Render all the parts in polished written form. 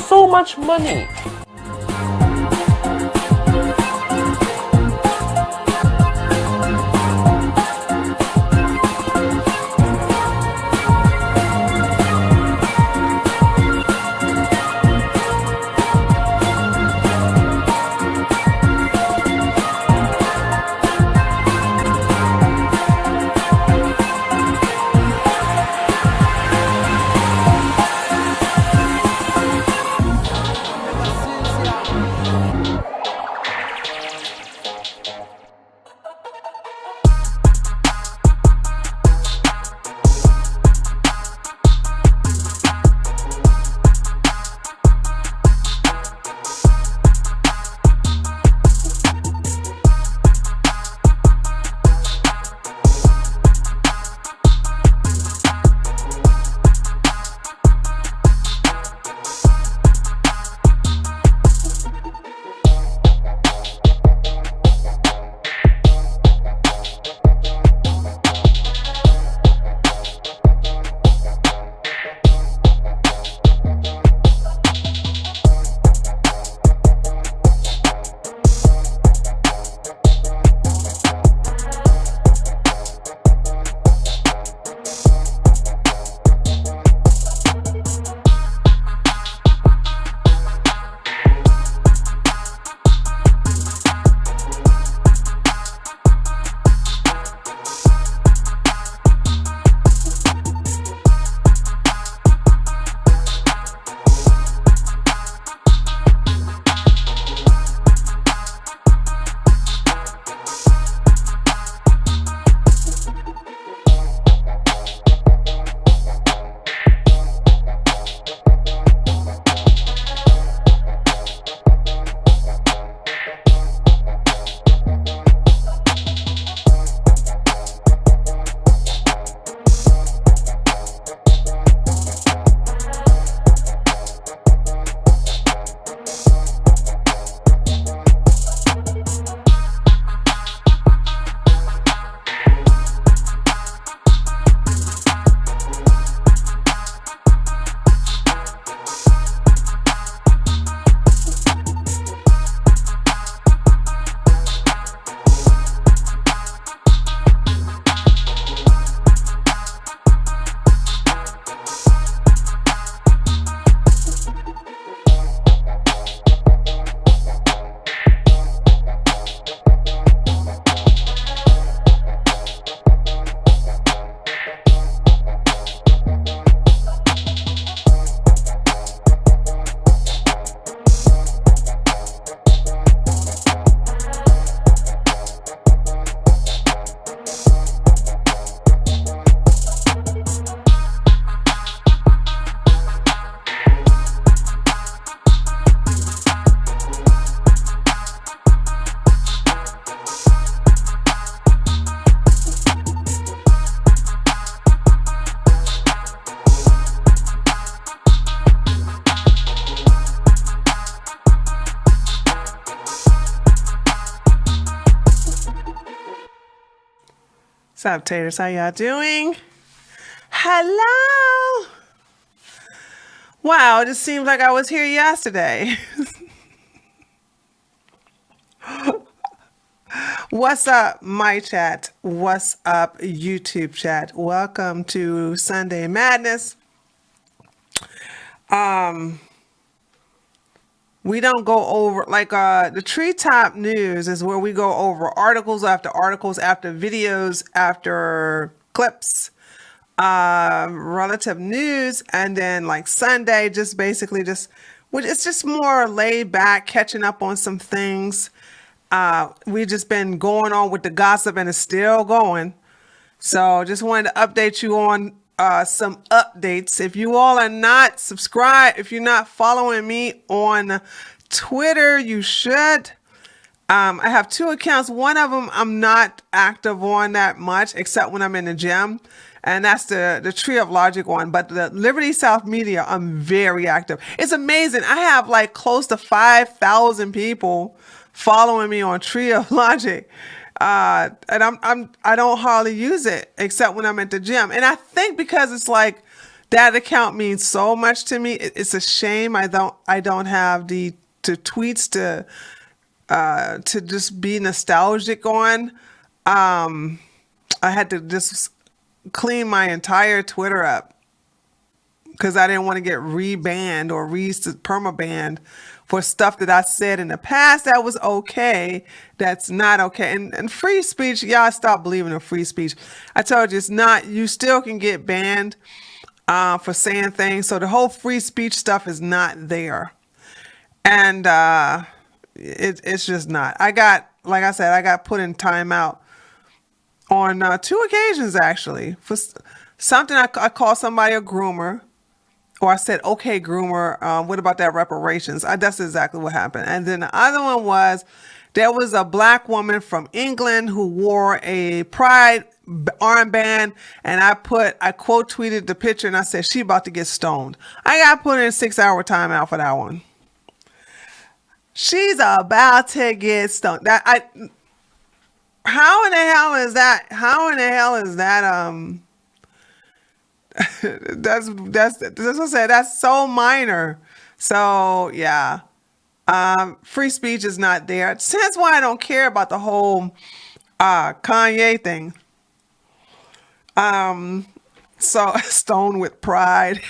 so much money. What's up, taters? How y'all doing? Hello. Wow, it just seems like I was here yesterday. What's up, my chat? What's up, YouTube chat? Welcome to Sunday Madness. We don't go over like the treetop news is where we go over articles after videos after clips, relative news, and then like Sunday, just basically it's just more laid back, catching up on some things. We just been going on with the gossip and it's still going. So just wanted to update you on some updates. If you all are not subscribed, if you're not following me on Twitter, you should. I have two accounts. One of them I'm not active on that much, except when I'm in the gym. And that's the Tree of Logic one. But the Liberty South Media, I'm very active. It's amazing. I have like close to 5,000 people following me on Tree of Logic. And I don't hardly use it except when I'm at the gym. And I think because it's like that account means so much to me. It's a shame I don't have the tweets to just be nostalgic on. Um, I had to just clean my entire Twitter up because I didn't want to get rebanned or permabanned for stuff that I said in the past that was okay. That's not okay. And free speech, y'all stop believing in free speech. I told you it's not. You still can get banned for saying things. So the whole free speech stuff is not there, and it's just not. Like I said, I got put in timeout on two occasions actually for something I called somebody a groomer. Or I said, okay, groomer, what about that reparations? That's exactly what happened. And then the other one was there was a black woman from England who wore a pride armband, and I quote tweeted the picture and I said, she about to get stoned. I got put in a 6-hour timeout for that one. She's about to get stoned. How in the hell is that? How in the hell is that? That's what I said. That's so minor. So yeah, free speech is not there. That's why I don't care about the whole Kanye thing. So stone with pride.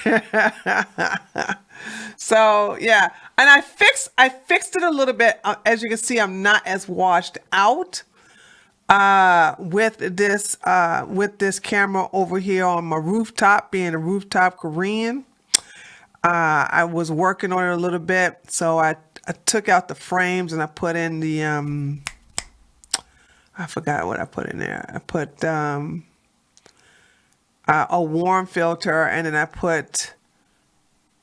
So yeah, and I fixed it a little bit. As you can see, I'm not as washed out with this camera over here on my rooftop, being a rooftop Korean. I was working on it a little bit, so I took out the frames and I put in the I forgot what I put in there. I put a warm filter, and then I put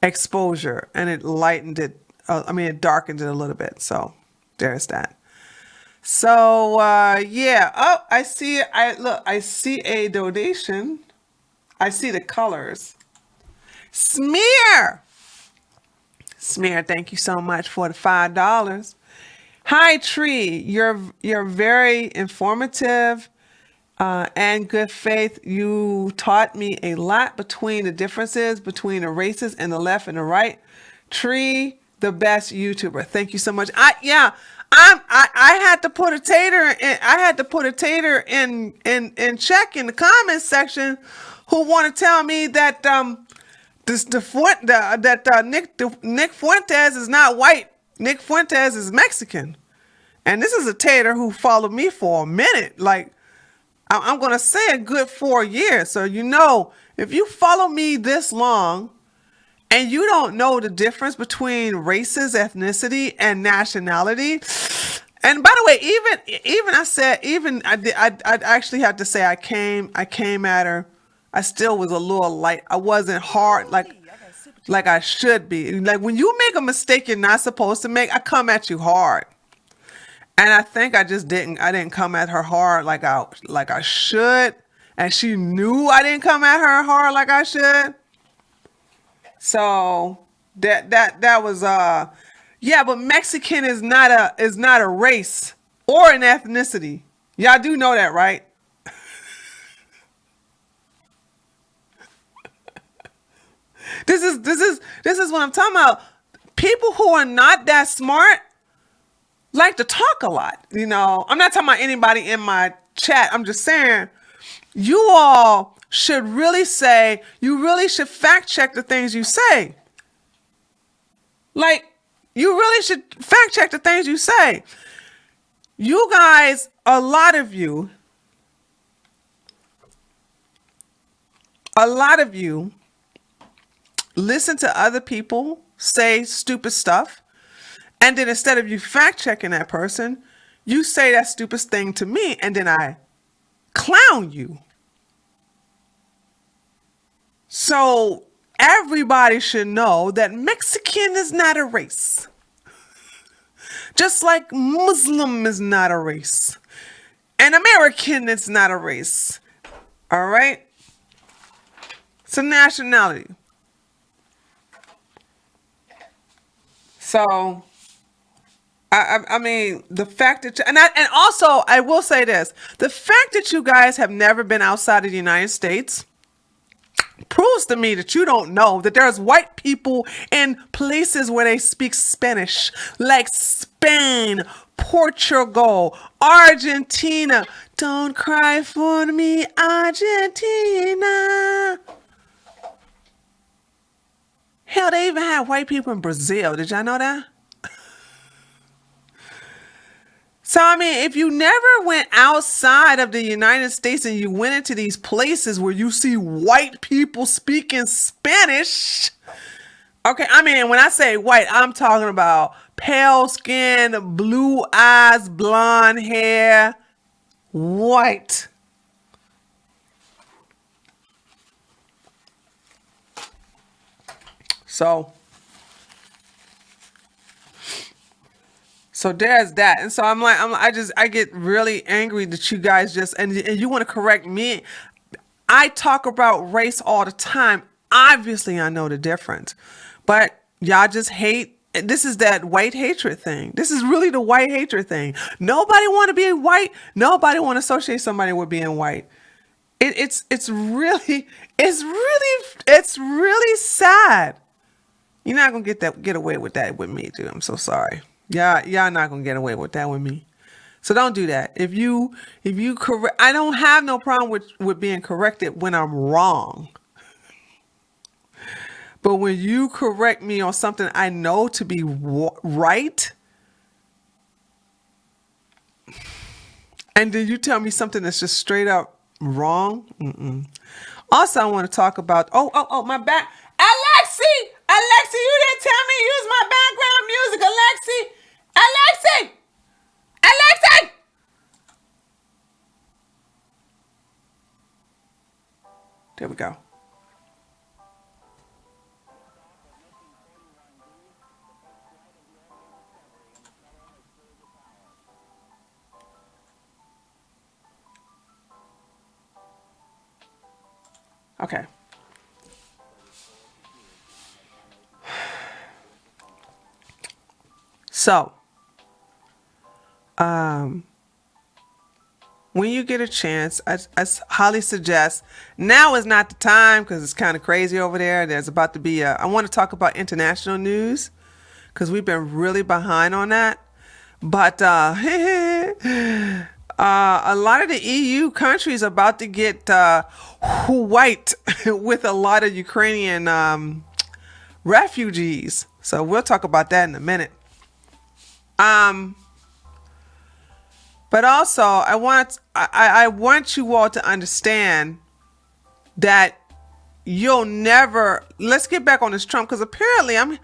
exposure, and it lightened it. It darkened it a little bit. So there's that. So yeah. Oh, I see. I see a donation. I see the colors. Smear. Thank you so much for the $5. Hi, Tree. You're very informative and good faith. You taught me a lot between the differences between the races and the left and the right. Tree, the best YouTuber. Thank you so much. I had to put a tater in. I had to put a tater in check in the comments section, who want to tell me that Nick Fuentes is not white. Nick Fuentes is Mexican, and this is a tater who followed me for a minute. Like I'm gonna say a good 4 years. So if you follow me this long, and you don't know the difference between races, ethnicity, and nationality. And by the way, I actually had to say I came at her. I still was a little light. I wasn't hard like I should be. Like when you make a mistake you're not supposed to make, I come at you hard. And I think I didn't come at her hard like I should. And she knew I didn't come at her hard like I should. So that was yeah, but Mexican is not a race or an ethnicity. Y'all do know that, right? This is what I'm talking about. People who are not that smart like to talk a lot. I'm not talking about anybody in my chat. I'm just saying you all should really fact check the things you say. Like, you really should fact check the things you say. You guys, a lot of you listen to other people say stupid stuff, and then instead of you fact checking that person, you say that stupid thing to me, and then I clown you. So everybody should know that Mexican is not a race. Just like Muslim is not a race. And American is not a race. All right? It's a nationality. So, the fact that and also I will say this: the fact that you guys have never been outside of the United States proves to me that you don't know that there's white people in places where they speak Spanish, like Spain, Portugal, Argentina. Don't cry for me, Argentina. Hell, they even have white people in Brazil. Did y'all know that? So, I mean, if you never went outside of the United States and you went into these places where you see white people speaking Spanish, okay, I mean, when I say white, I'm talking about pale skin, blue eyes, blonde hair, white. So, so there's that. And so I get really angry that you guys just, and you want to correct me. I talk about race all the time. Obviously, I know the difference, but y'all just hate. This is that white hatred thing. This is really the white hatred thing. Nobody want to be white. Nobody want to associate somebody with being white. It's really sad. You're not gonna get away with that with me, dude. I'm so sorry. Y'all not gonna get away with that with me. So don't do that. If you correct, I don't have no problem with being corrected when I'm wrong. But when you correct me on something I know to be right, and then you tell me something that's just straight up wrong. Mm-mm. Also, I want to talk about. Oh, my back. Alexi, you didn't tell me to use my background music, Alexi. There we go. Okay. So, when you get a chance, I highly suggest, now is not the time because it's kind of crazy over there. There's about to be I want to talk about international news because we've been really behind on that. But a lot of the EU countries are about to get white with a lot of Ukrainian refugees. So we'll talk about that in a minute. But also I want you all to understand that you'll never, let's get back on this Trump, because apparently I'm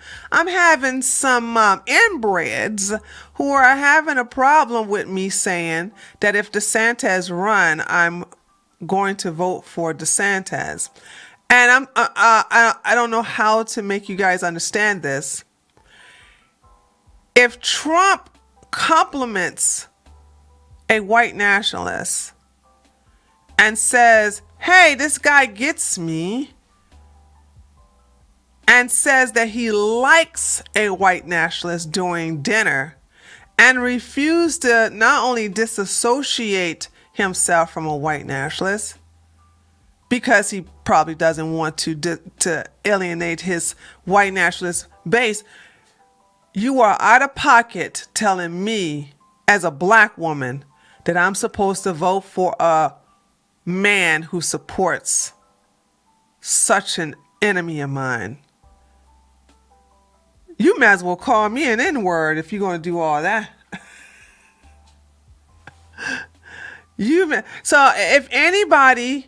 having some inbreds who are having a problem with me saying that if DeSantis run, I'm going to vote for DeSantis. And I don't know how to make you guys understand this. If Trump compliments a white nationalist and says, hey, this guy gets me, and says that he likes a white nationalist during dinner and refused to not only disassociate himself from a white nationalist because he probably doesn't want to alienate his white nationalist base, you are out of pocket telling me as a black woman that I'm supposed to vote for a man who supports such an enemy of mine. You might as well call me an N-word if you're going to do all that. So if anybody,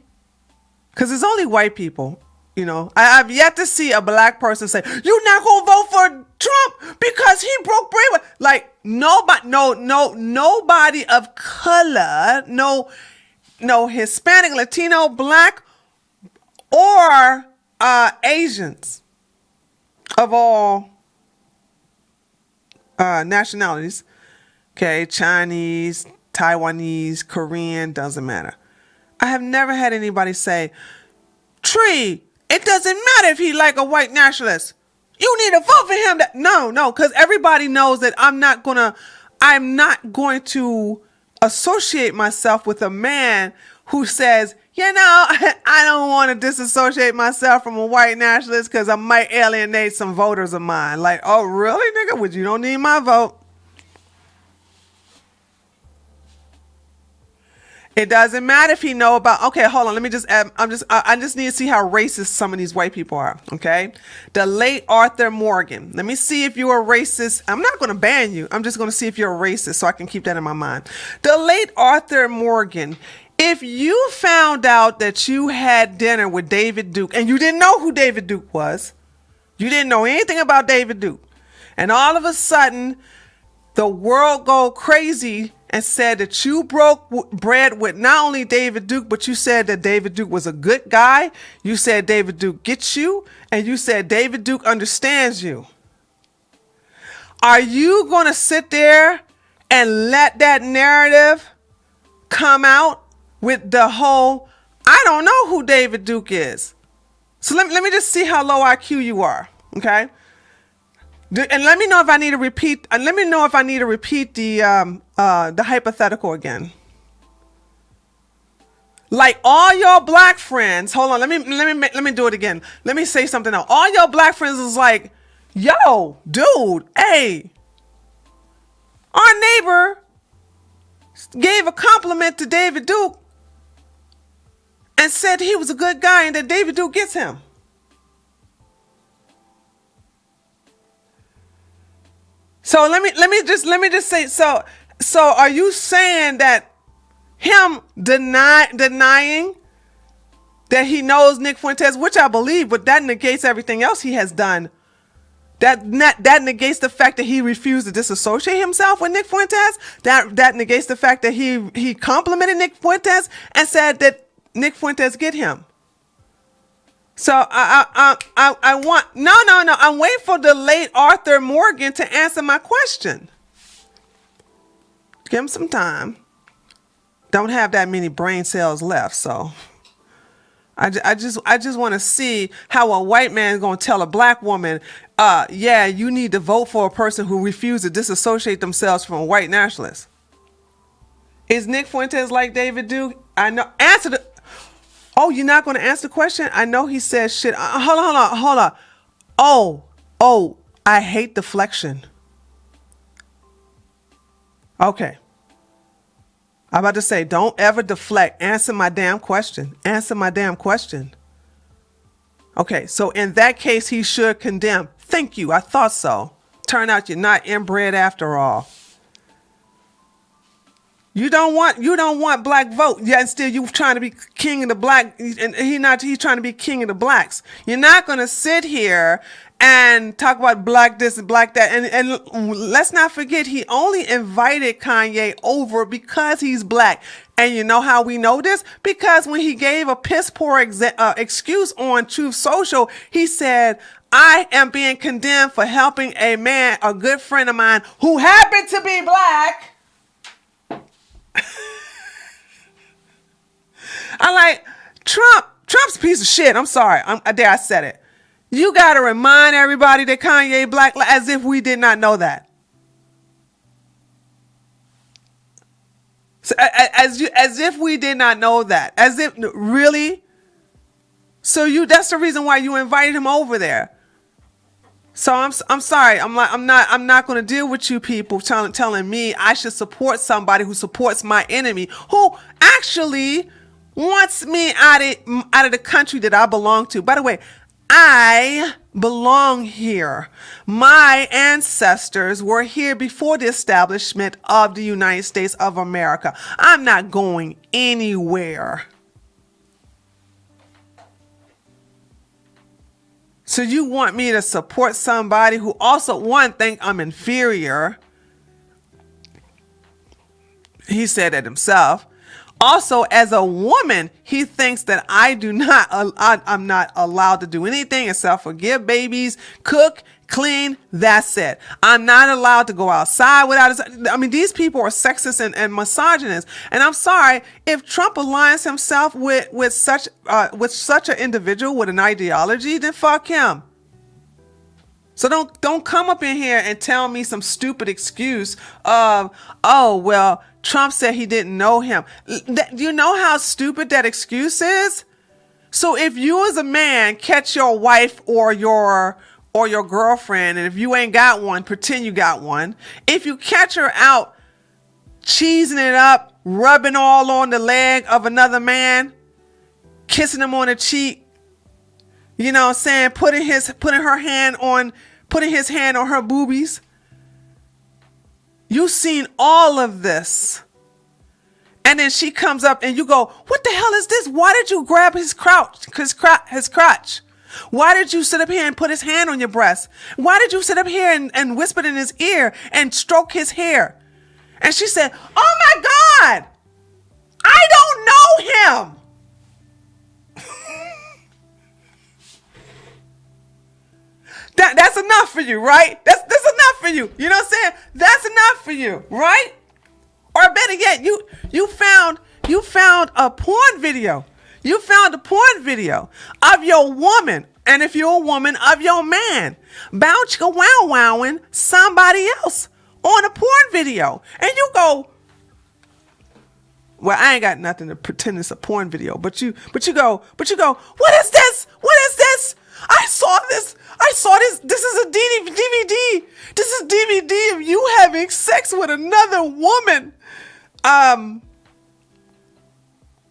because it's only white people, I've yet to see a black person say, you're not going to vote for Trump because he broke bravery. Like nobody of color, no Hispanic, Latino, black, or Asians of all nationalities. Okay, Chinese, Taiwanese, Korean, doesn't matter. I have never had anybody say, Tree, it doesn't matter if he like a white nationalist. You need to vote for him. No, because everybody knows that I'm not going to associate myself with a man who says, I don't want to disassociate myself from a white nationalist because I might alienate some voters of mine. Like, oh, really, nigga? Well, you don't need my vote. It doesn't matter if he know about. Okay, hold on. Let me just add. I just need to see how racist some of these white people are. Okay, the late Arthur Morgan. Let me see if you're a racist. I'm not going to ban you. I'm just going to see if you're a racist, so I can keep that in my mind. The late Arthur Morgan. If you found out that you had dinner with David Duke and you didn't know who David Duke was, you didn't know anything about David Duke, and all of a sudden the world go crazy and said that you broke bread with not only David Duke, but you said that David Duke was a good guy. You said David Duke gets you, and you said David Duke understands you. Are you going to sit there and let that narrative come out with the whole, I don't know who David Duke is? So let me just see how low IQ you are, okay? And let me know if I need to repeat. Let me know if I need to repeat the hypothetical again. Like all your black friends. Hold on. Let me do it again. Let me say something else. All your black friends is like, yo, dude, hey, our neighbor gave a compliment to David Duke and said he was a good guy and that David Duke gets him. So let me just say, so are you saying that him denying that he knows Nick Fuentes, which I believe, but that negates everything else he has done. That negates the fact that he refused to disassociate himself with Nick Fuentes. That negates the fact that he complimented Nick Fuentes and said that Nick Fuentes get him. So I want no. I'm waiting for the late Arthur Morgan to answer my question. Give him some time. Don't have that many brain cells left, so I just want to see how a white man is going to tell a black woman, yeah, you need to vote for a person who refused to disassociate themselves from a white nationalist. Is Nick Fuentes like David Duke? I know. Answer the. Oh, you're not going to answer the question? I know he says shit. Hold on. Oh, I hate deflection. Okay. I'm about to say, don't ever deflect. Answer my damn question. Okay, so in that case, he should condemn. Thank you. I thought so. Turn out you're not inbred after all. You don't want black vote. Yeah, and still you trying to be king of the black, and he's trying to be king of the blacks. You're not gonna sit here and talk about black this and black that. And let's not forget, he only invited Kanye over because he's black. And you know how we know this? Because when he gave a piss poor excuse on Truth Social, he said, I am being condemned for helping a man, a good friend of mine who happened to be black. I like Trump's a piece of shit. I'm sorry. I said it. You got to remind everybody that Kanye black as if we did not know that. So, as if we did not know that. As if, really? So that's the reason why you invited him over there. So I'm sorry. I'm not going to deal with you people telling me I should support somebody who supports my enemy, who actually wants me out of the country that I belong to. By the way, I belong here. My ancestors were here before the establishment of the United States of America. I'm not going anywhere. So you want me to support somebody who also, think I'm inferior. He said it himself. Also, as a woman, he thinks that I'm not allowed to do anything except for give babies, cook, clean, that's it. I'm not allowed to go outside without these people are sexist and misogynist. And I'm sorry, if Trump aligns himself with such an individual with an ideology, then fuck him. So don't come up in here and tell me some stupid excuse of, oh, well, Trump said he didn't know him. Do you know how stupid that excuse is? So if you as a man catch your wife or your girlfriend, and if you ain't got one, pretend you got one. If you catch her out cheesing it up, rubbing all on the leg of another man, kissing him on the cheek, you know what I'm saying, putting his hand on her boobies. You've seen all of this. And then she comes up and you go, what the hell is this? Why did you grab his crotch? Why did you sit up here and put his hand on your breast? Why did you sit up here and whisper in his ear and stroke his hair? And she said, oh my God, I don't know him. That's enough for you, right? That's enough for you. You know what I'm saying? That's enough for you, right? Or better yet, you found a porn video. You found a porn video of your woman, and if you're a woman, of your man, bouncing wowing somebody else on a porn video. And you go, well, I ain't got nothing to pretend it's a porn video, but you go, what is this? What is this? I saw this. This is a DVD. This is DVD of you having sex with another woman.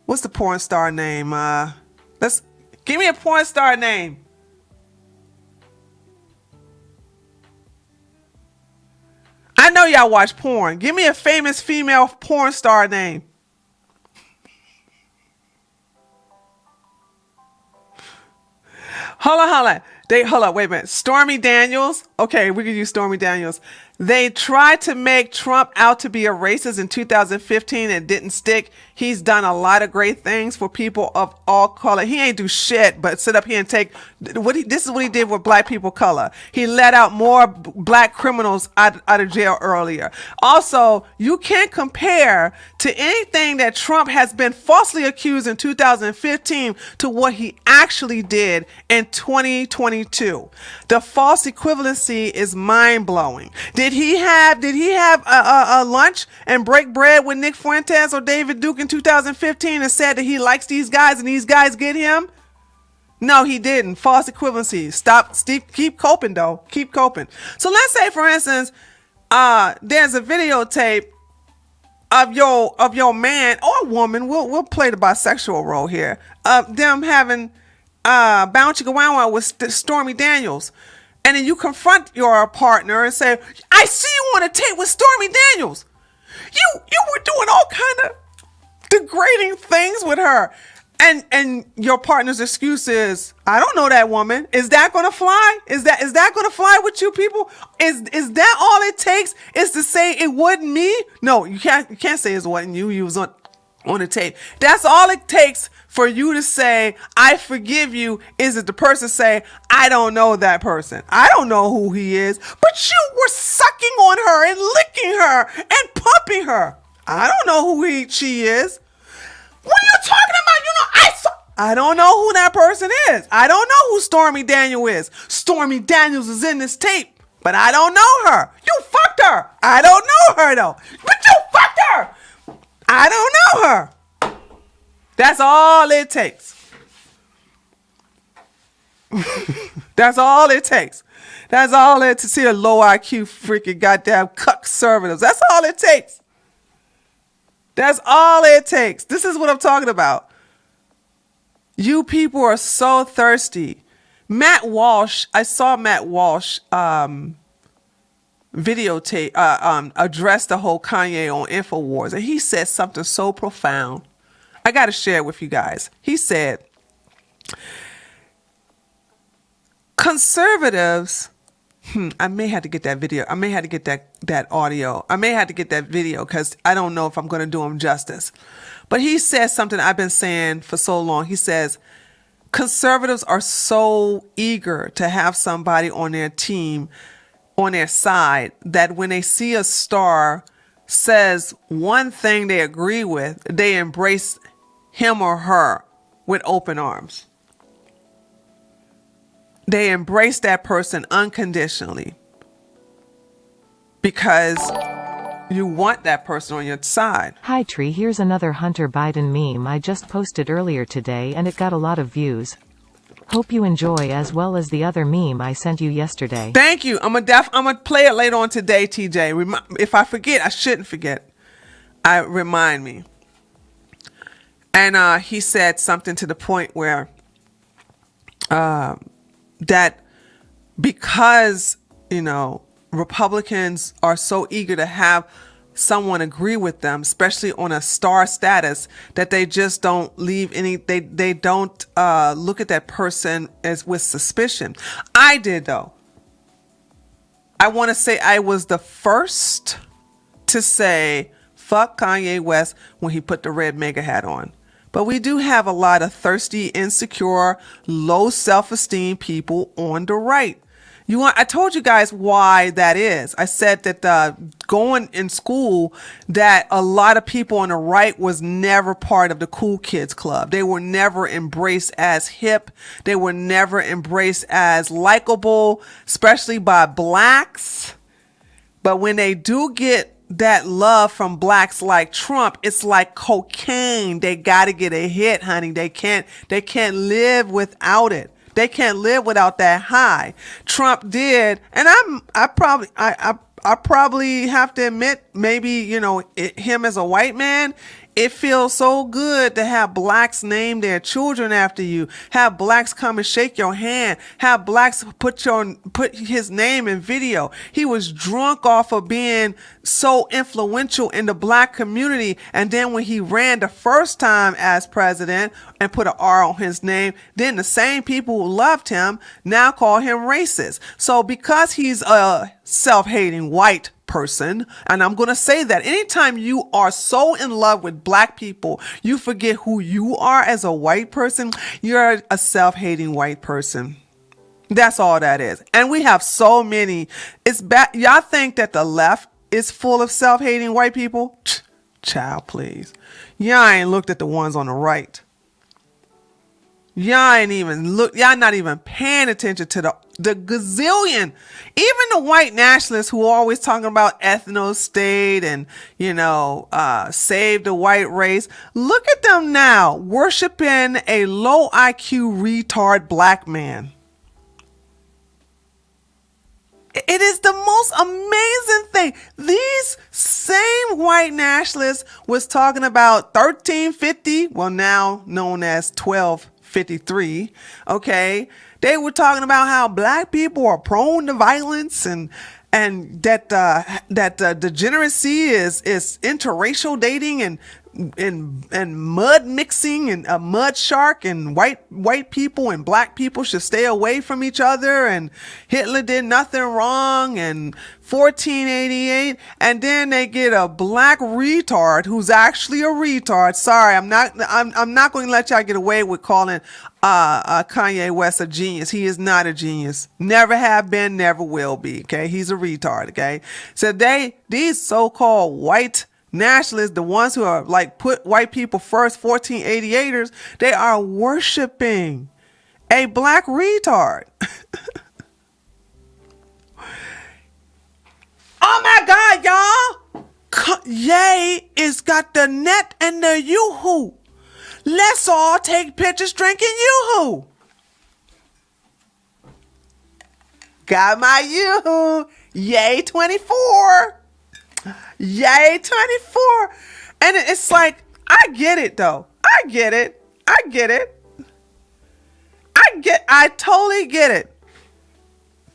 What's the porn star name? Give me a porn star name. I know y'all watch porn. Give me a famous female porn star name. Hold on. Wait a minute. Stormy Daniels. Okay, we can use Stormy Daniels. They tried to make Trump out to be a racist in 2015 and didn't stick. He's done a lot of great things for people of all color. He ain't do shit but sit up here and take this is what he did with black people color. He let out more black criminals out of jail earlier. Also, you can't compare to anything that Trump has been falsely accused in 2015 to what he actually did in 2022. The false equivalency is mind-blowing. Did he have a lunch and break bread with Nick Fuentes or David Duke in 2015 and said that he likes these guys and these guys get him? No, he didn't. False equivalency. Stop. Keep coping though. Keep coping. So let's say, for instance, there's a videotape of your man or woman. We'll play the bisexual role here. Them having bouncing around with Stormy Daniels. And then you confront your partner and say, I see you on a tape with Stormy Daniels. You were doing all kind of degrading things with her. And your partner's excuse is, I don't know that woman. Is that going to fly? Is that going to fly with you people? Is that all it takes is to say it wasn't me? No, you can't say it wasn't you. You was on the tape. That's all it takes for you to say, I forgive you, is that the person say, I don't know that person. I don't know who he is, but you were sucking on her and licking her and pumping her. I don't know who she is. What are you talking about? I don't know who that person is. I don't know who Stormy Daniels is. Stormy Daniels is in this tape, but I don't know her. You fucked her. I don't know her though, but you fucked her. I don't know her. That's all it takes. That's all it takes. That's all it to see a low IQ freaking goddamn cuck conservatives. That's all it takes. That's all it takes. This is what I'm talking about. You people are so thirsty. Matt Walsh, I saw Matt Walsh videotape address the whole Kanye on InfoWars, and he said something so profound. I got to share it with you guys. He said, conservatives, I may have to get that video. I may have to get that audio. I may have to get that video because I don't know if I'm going to do him justice. But he says something I've been saying for so long. He says, conservatives are so eager to have somebody on their team, on their side, that when they see a star says one thing they agree with, they embrace him or her with open arms. they embrace that person unconditionally because you want that person on your side. Hi Tree, here's another Hunter Biden meme I just posted earlier today and it got a lot of views. Hope you enjoy as well as the other meme I sent you yesterday. Thank you. I'm gonna play it later on today, TJ. If I forget, I shouldn't forget. Remind me. And he said something to the point where that because, Republicans are so eager to have someone agree with them, especially on a star status, that they just don't leave they don't look at that person as with suspicion. I did, though. I want to say I was the first to say fuck Kanye West when he put the red mega hat on. But we do have a lot of thirsty, insecure, low self-esteem people on the right. I told you guys why that is. I said that going in school, that a lot of people on the right was never part of the cool kids club. They were never embraced as hip. They were never embraced as likable, especially by blacks. But when they do get that love from blacks like Trump, it's like cocaine. They got to get a hit, honey. They can't live without it. They can't live without that high. Trump did, and I probably have to admit, maybe, him as a white man, it feels so good to have blacks name their children after you, have blacks come and shake your hand, have blacks put his name in video. He was drunk off of being so influential in the black community. And then when he ran the first time as president and put an R on his name, then the same people who loved him now call him racist. So because he's a self-hating white person, and I'm going to say that anytime you are so in love with black people, you forget who you are as a white person. You're a self-hating white person. That's all that is. And we have so many. It's bad. Y'all think that the left is full of self-hating white people? Child, please. Y'all ain't looked at the ones on the right. Y'all not even paying attention to the gazillion, even the white nationalists who are always talking about ethno state and, save the white race. Look at them now worshiping a low IQ retard black man. It is the most amazing thing. These same white nationalists was talking about 1350, well, now known as 1253. Okay. They were talking about how black people are prone to violence and that degeneracy is interracial dating and mud mixing and a mud shark, and white people and black people should stay away from each other, and Hitler did nothing wrong, and 1488, and then they get a black retard who's actually a retard. Sorry, I'm not going to let y'all get away with calling Kanye West a genius. He is not a genius. Never have been, never will be. Okay, he's a retard. Okay, so these so-called white nationalists, the ones who are like put white people first, 1488ers, they are worshiping a black retard. Oh my God, y'all! Ye is got the net and the yoo-hoo. Let's all take pictures drinking yoo-hoo. Got my yoo-hoo. Yay 24. Yay 24. And it's like, I get it though. I totally get it.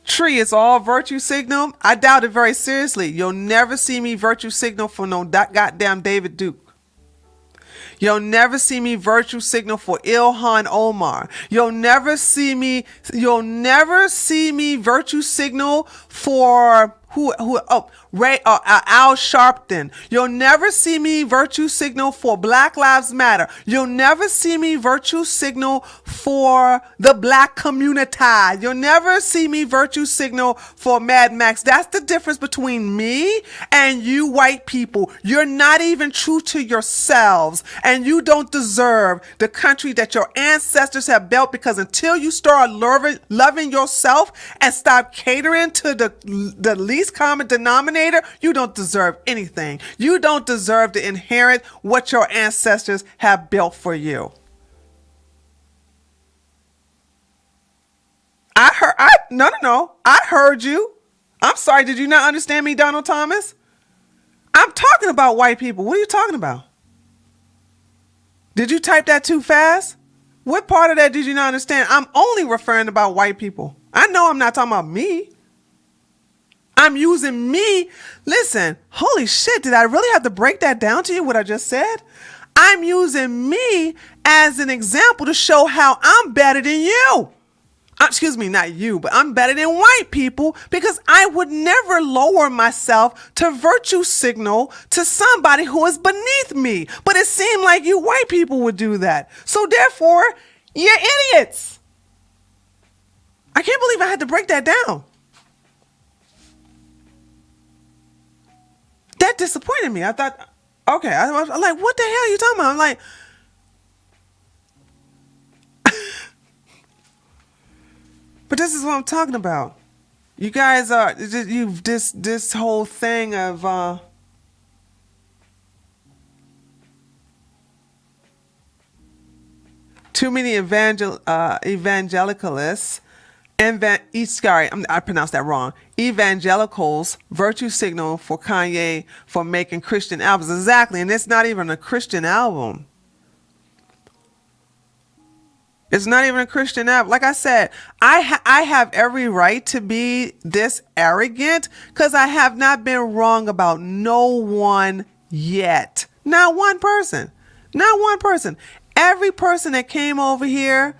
Tree is all virtue signal. I doubt it very seriously. You'll never see me virtue signal for no goddamn David Duke. You'll never see me virtue signal for Ilhan Omar. You'll never see me virtue signal for Ray Al Sharpton. You'll never see me virtue signal for Black Lives Matter. You'll never see me virtue signal for the black community. You'll never see me virtue signal for Mad Max. That's the difference between me and you white people. You're not even true to yourselves, and you don't deserve the country that your ancestors have built, because until you start loving yourself and stop catering to the least common denominator, you don't deserve anything. You don't deserve to inherit what your ancestors have built for you. No. I heard you. I'm sorry. Did you not understand me, Donald Thomas? I'm talking about white people. What are you talking about? Did you type that too fast? What part of that did you not understand? I'm only referring about white people. I know I'm not talking about me. I'm using me. Listen, holy shit, did I really have to break that down to you, what I just said? I'm using me as an example to show how I'm better than you. Excuse me, not you, but I'm better than white people, because I would never lower myself to virtue signal to somebody who is beneath me. But it seemed like you white people would do that. So therefore, you're idiots. I can't believe I had to break that down. That disappointed me. I thought, okay, I was like, what the hell are you talking about? I'm like, but this is what I'm talking about. You guys are, you've this whole thing of too many evangelicalists, I pronounced that wrong. Evangelicals virtue signal for Kanye for making Christian albums. Exactly, and it's not even a Christian album. It's not even a Christian album. Like I said, I have every right to be this arrogant because I have not been wrong about no one yet. Not one person. Not one person. Every person that came over here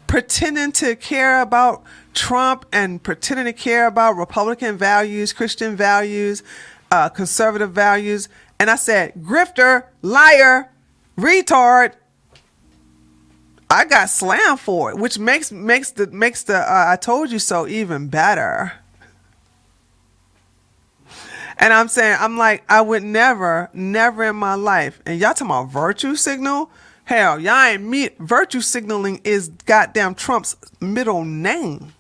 pretending to care about Trump and pretending to care about Republican values, Christian values, conservative values. And I said, grifter, liar, retard. I got slammed for it, which makes the I told you so even better. And I'm saying, I'm like, I would never in my life. And y'all talking about virtue signal? Hell, y'all ain't me. Virtue signaling is goddamn Trump's middle name.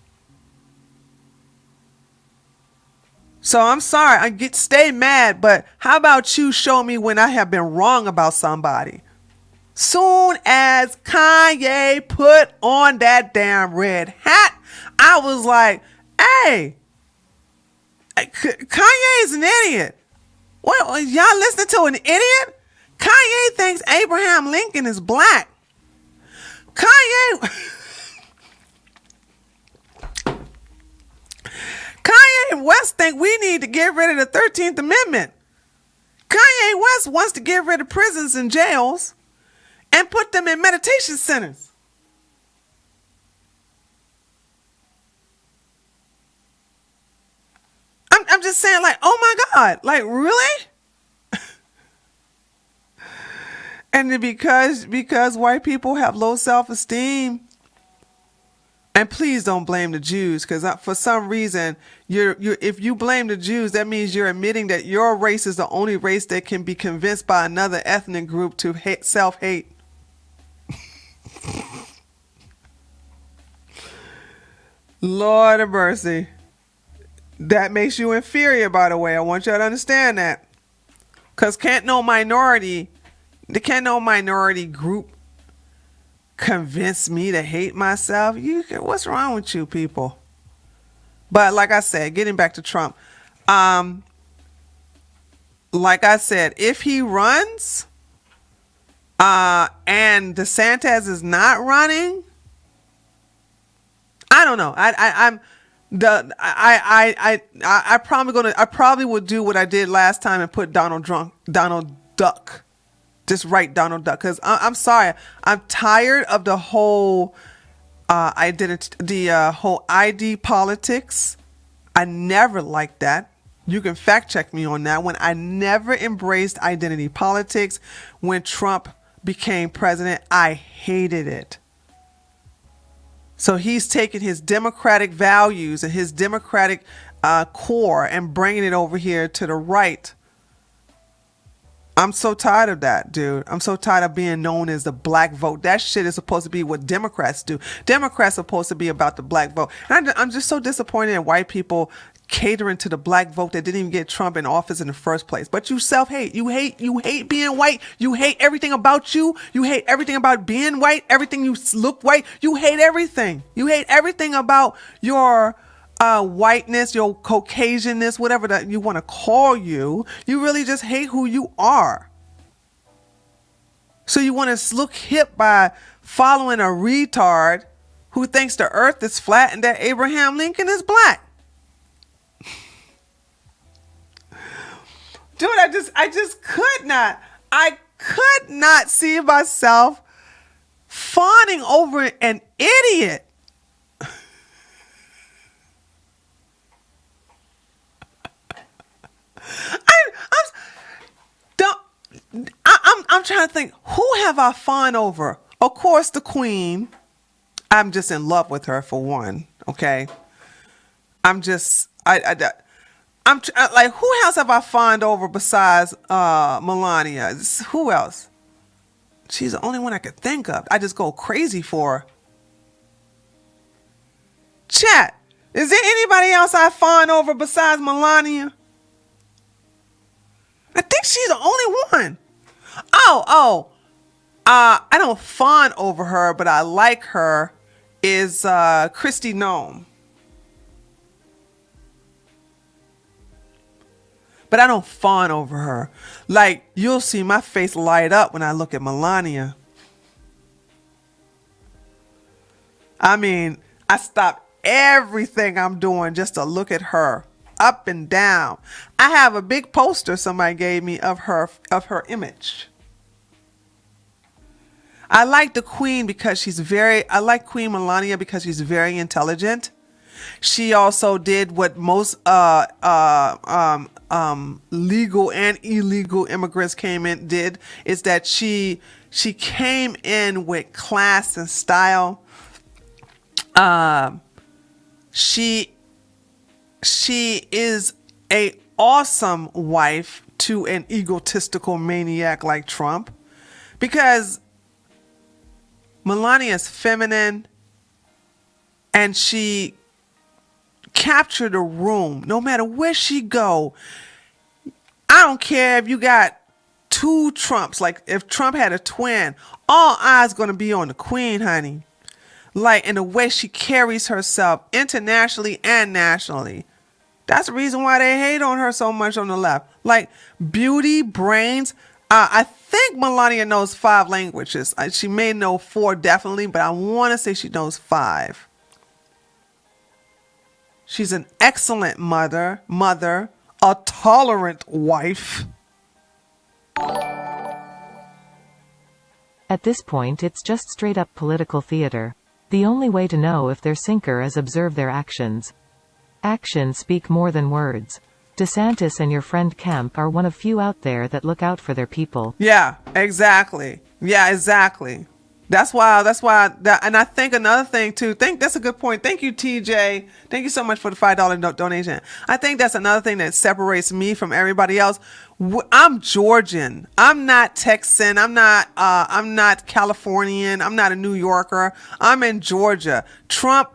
So I'm sorry, stay mad, but how about you show me when I have been wrong about somebody? Soon as Kanye put on that damn red hat, I was like, hey, Kanye is an idiot. What, y'all listening to an idiot? Kanye thinks Abraham Lincoln is black. Kanye West think we need to get rid of the 13th Amendment. Kanye West wants to get rid of prisons and jails and put them in meditation centers. I'm just saying, like, oh my God, like, really? And because white people have low self-esteem, and please don't blame the Jews, because for some reason, if you blame the Jews, that means you're admitting that your race is the only race that can be convinced by another ethnic group to self-hate. Lord of mercy. That makes you inferior, by the way. I want y'all to understand that. Because can't no minority group convince me to hate myself. What's wrong with you people? But like I said, getting back to Trump, like I said, if he runs and DeSantis is not running, I don't know. I probably would do what I did last time and put Donald Duck. Just write Donald Duck, because I'm sorry, I'm tired of the whole whole ID politics. I never liked that. You can fact check me on that one. I never embraced identity politics. When Trump became president, I hated it. So he's taken his democratic values and his democratic core and bringing it over here to the right. I'm so tired of that, dude. I'm so tired of being known as the black vote. That shit is supposed to be what Democrats do. Democrats are supposed to be about the black vote. And I'm just so disappointed in white people catering to the black vote that didn't even get Trump in office in the first place. But you self-hate. You hate being white. You hate everything about you. You hate everything about being white. Everything you look white. You hate everything. You hate everything about your whiteness, your Caucasianness, whatever that you want to call you. You really just hate who you are. So you want to look hip by following a retard who thinks the earth is flat and that Abraham Lincoln is black. Dude, I just could not see myself fawning over an idiot. I'm trying to think, who have I fawned over? Of course, the Queen. I'm just in love with her for one. Okay, I'm like, who else have I fawned over besides Melania? Who else? She's the only one I could think of. I just go crazy for her. Chat, is there anybody else I fawn over besides Melania? I think she's the only one. I don't fawn over her, but I like her, is Christy Nome. But I don't fawn over her. Like, you'll see my face light up when I look at Melania. I mean, I stop everything I'm doing just to look at her, up and down. I have a big poster somebody gave me of her image. I like the Queen because I like Queen Melania because she's very intelligent. She also did what most legal and illegal immigrants did, is that she came in with class and style. She is a awesome wife to an egotistical maniac like Trump, because Melania is feminine and she captured a room. No matter where she go, I don't care if you got two Trumps. Like, if Trump had a twin, all eyes gonna be on the Queen, honey. Like, in the way she carries herself internationally and nationally. That's the reason why they hate on her so much on the left. Like, beauty, brains. I think Melania knows 5 languages. She may know 4 definitely, but I want to say she knows 5. She's an excellent mother, a tolerant wife. At this point, it's just straight up political theater. The only way to know if they're sinker is observe their actions. Actions speak more than words. DeSantis and your friend Kemp are one of few out there that look out for their people. Yeah, exactly. That's why, and I think another thing too, that's a good point. Thank you, TJ. Thank you so much for the $5 donation. I think that's another thing that separates me from everybody else. I'm Georgian. I'm not Texan. I'm not Californian. I'm not a New Yorker. I'm in Georgia. Trump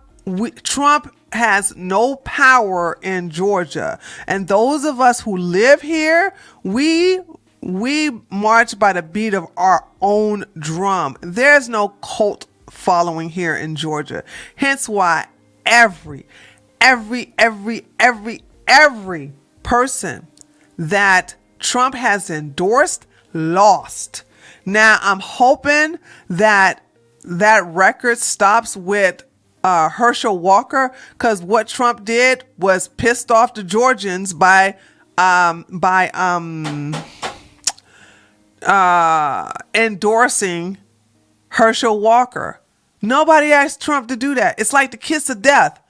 has no power in Georgia. And those of us who live here, we march by the beat of our own drum. There's no cult following here in Georgia. Hence why every person that Trump has endorsed lost. Now I'm hoping that record stops with Herschel Walker, because what Trump did was pissed off the Georgians by endorsing Herschel Walker. Nobody asked Trump to do that. It's like the kiss of death.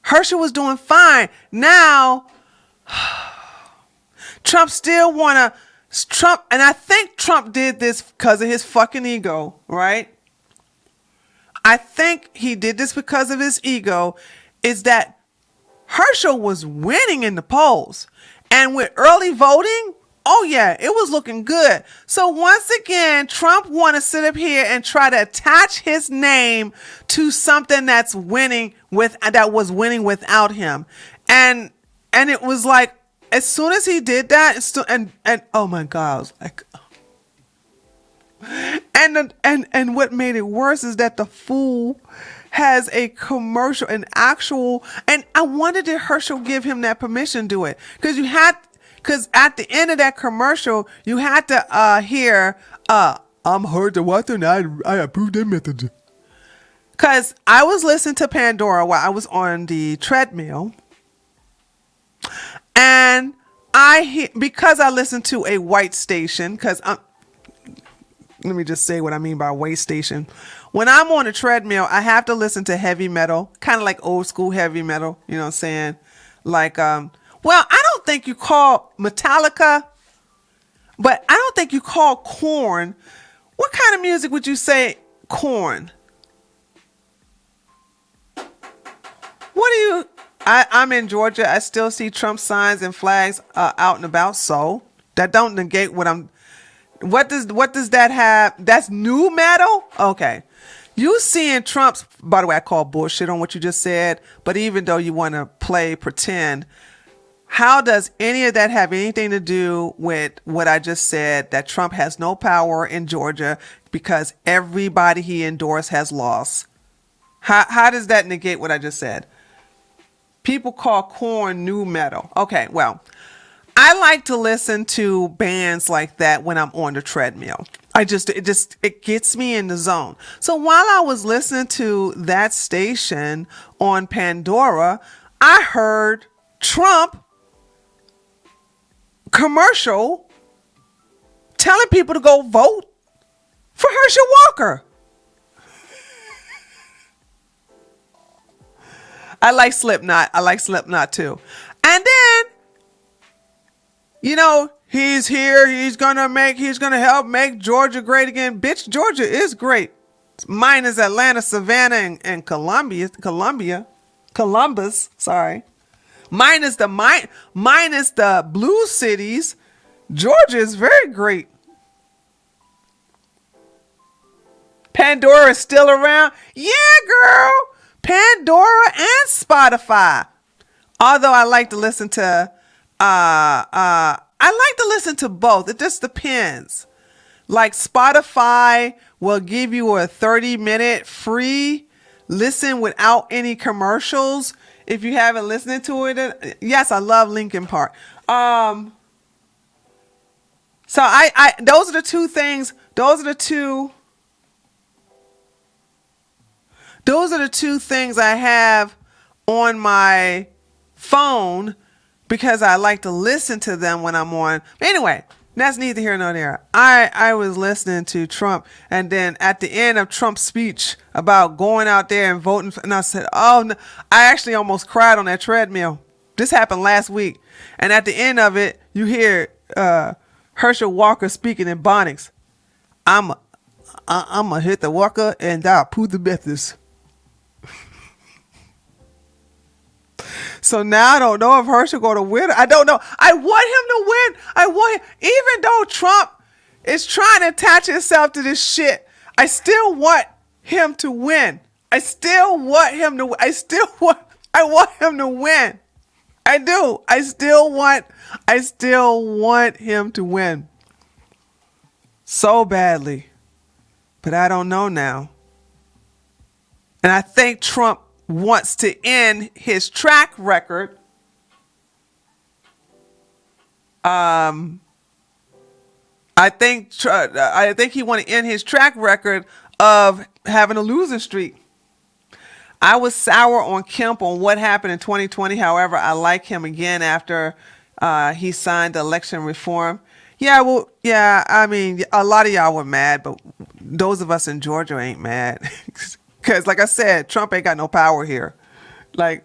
Herschel was doing fine. Now Trump still wanna Trump, and I think Trump did this because of his fucking ego, right? I think he did this because of his ego. Is that Herschel was winning in the polls, and with early voting, oh yeah, it was looking good. So once again, Trump want to sit up here and try to attach his name to something that was winning without him, and it was like, as soon as he did that, and oh my God, I was like, and what made it worse is that the fool has a commercial, an actual, and I wondered, did Herschel give him that permission to do it? Because at the end of that commercial, you had to hear, I'm heard the water and I approve that method. Because I was listening to Pandora while I was on the treadmill, and because I listened to a white station, let me just say what I mean by white station. When I'm on a treadmill, I have to listen to heavy metal, kind of like old school heavy metal, you know what I'm saying? Like, well, I don't think you call Metallica, but I don't think you call Korn. What kind of music would you say Korn? I'm in Georgia. I still see Trump signs and flags out and about. So that don't negate what does that have? That's new metal? Okay. You seeing Trump's, by the way, I call bullshit on what you just said, but even though you want to pretend, how does any of that have anything to do with what I just said, that Trump has no power in Georgia because everybody he endorsed has lost? How does that negate what I just said? People call Korn new metal. Okay, well, I like to listen to bands like that when I'm on the treadmill. It gets me in the zone. So while I was listening to that station on Pandora, I heard Trump commercial telling people to go vote for Herschel Walker. I like Slipknot. I like Slipknot too. And then, he's here. He's gonna help make Georgia great again. Bitch, Georgia is great. Mine is Atlanta, Savannah, and Columbus. Sorry. Mine is the blue cities. Georgia is very great. Pandora is still around. Yeah, girl. Pandora and Spotify. Although I like to listen to both. It just depends. Like Spotify will give you a 30-minute free listen without any commercials if you haven't listened to it. Yes, I love Linkin Park. So I those are the two things. Those are the two things I have on my phone because I like to listen to them when I'm on. Anyway, that's neither here nor there. I was listening to Trump, and then at the end of Trump's speech about going out there and voting, and I said, oh, no. I actually almost cried on that treadmill. This happened last week. And at the end of it, you hear Herschel Walker speaking in Bonics. I'm a hit the Walker and I'll prove the Methodist. So now I don't know if Herschel going to win. I don't know. I want him to win. Even though Trump is trying to attach himself to this shit, I still want him to win. I want him to win. I do. I still want him to win. So badly. But I don't know now. And I think Trump wants to end his track record. I think he want to end his track record of having a losing streak. I was sour on Kemp on what happened in 2020. However, I like him again after he signed election reform. Yeah, well, yeah, I mean, a lot of y'all were mad, but those of us in Georgia ain't mad. Because, like I said, Trump ain't got no power here. Like,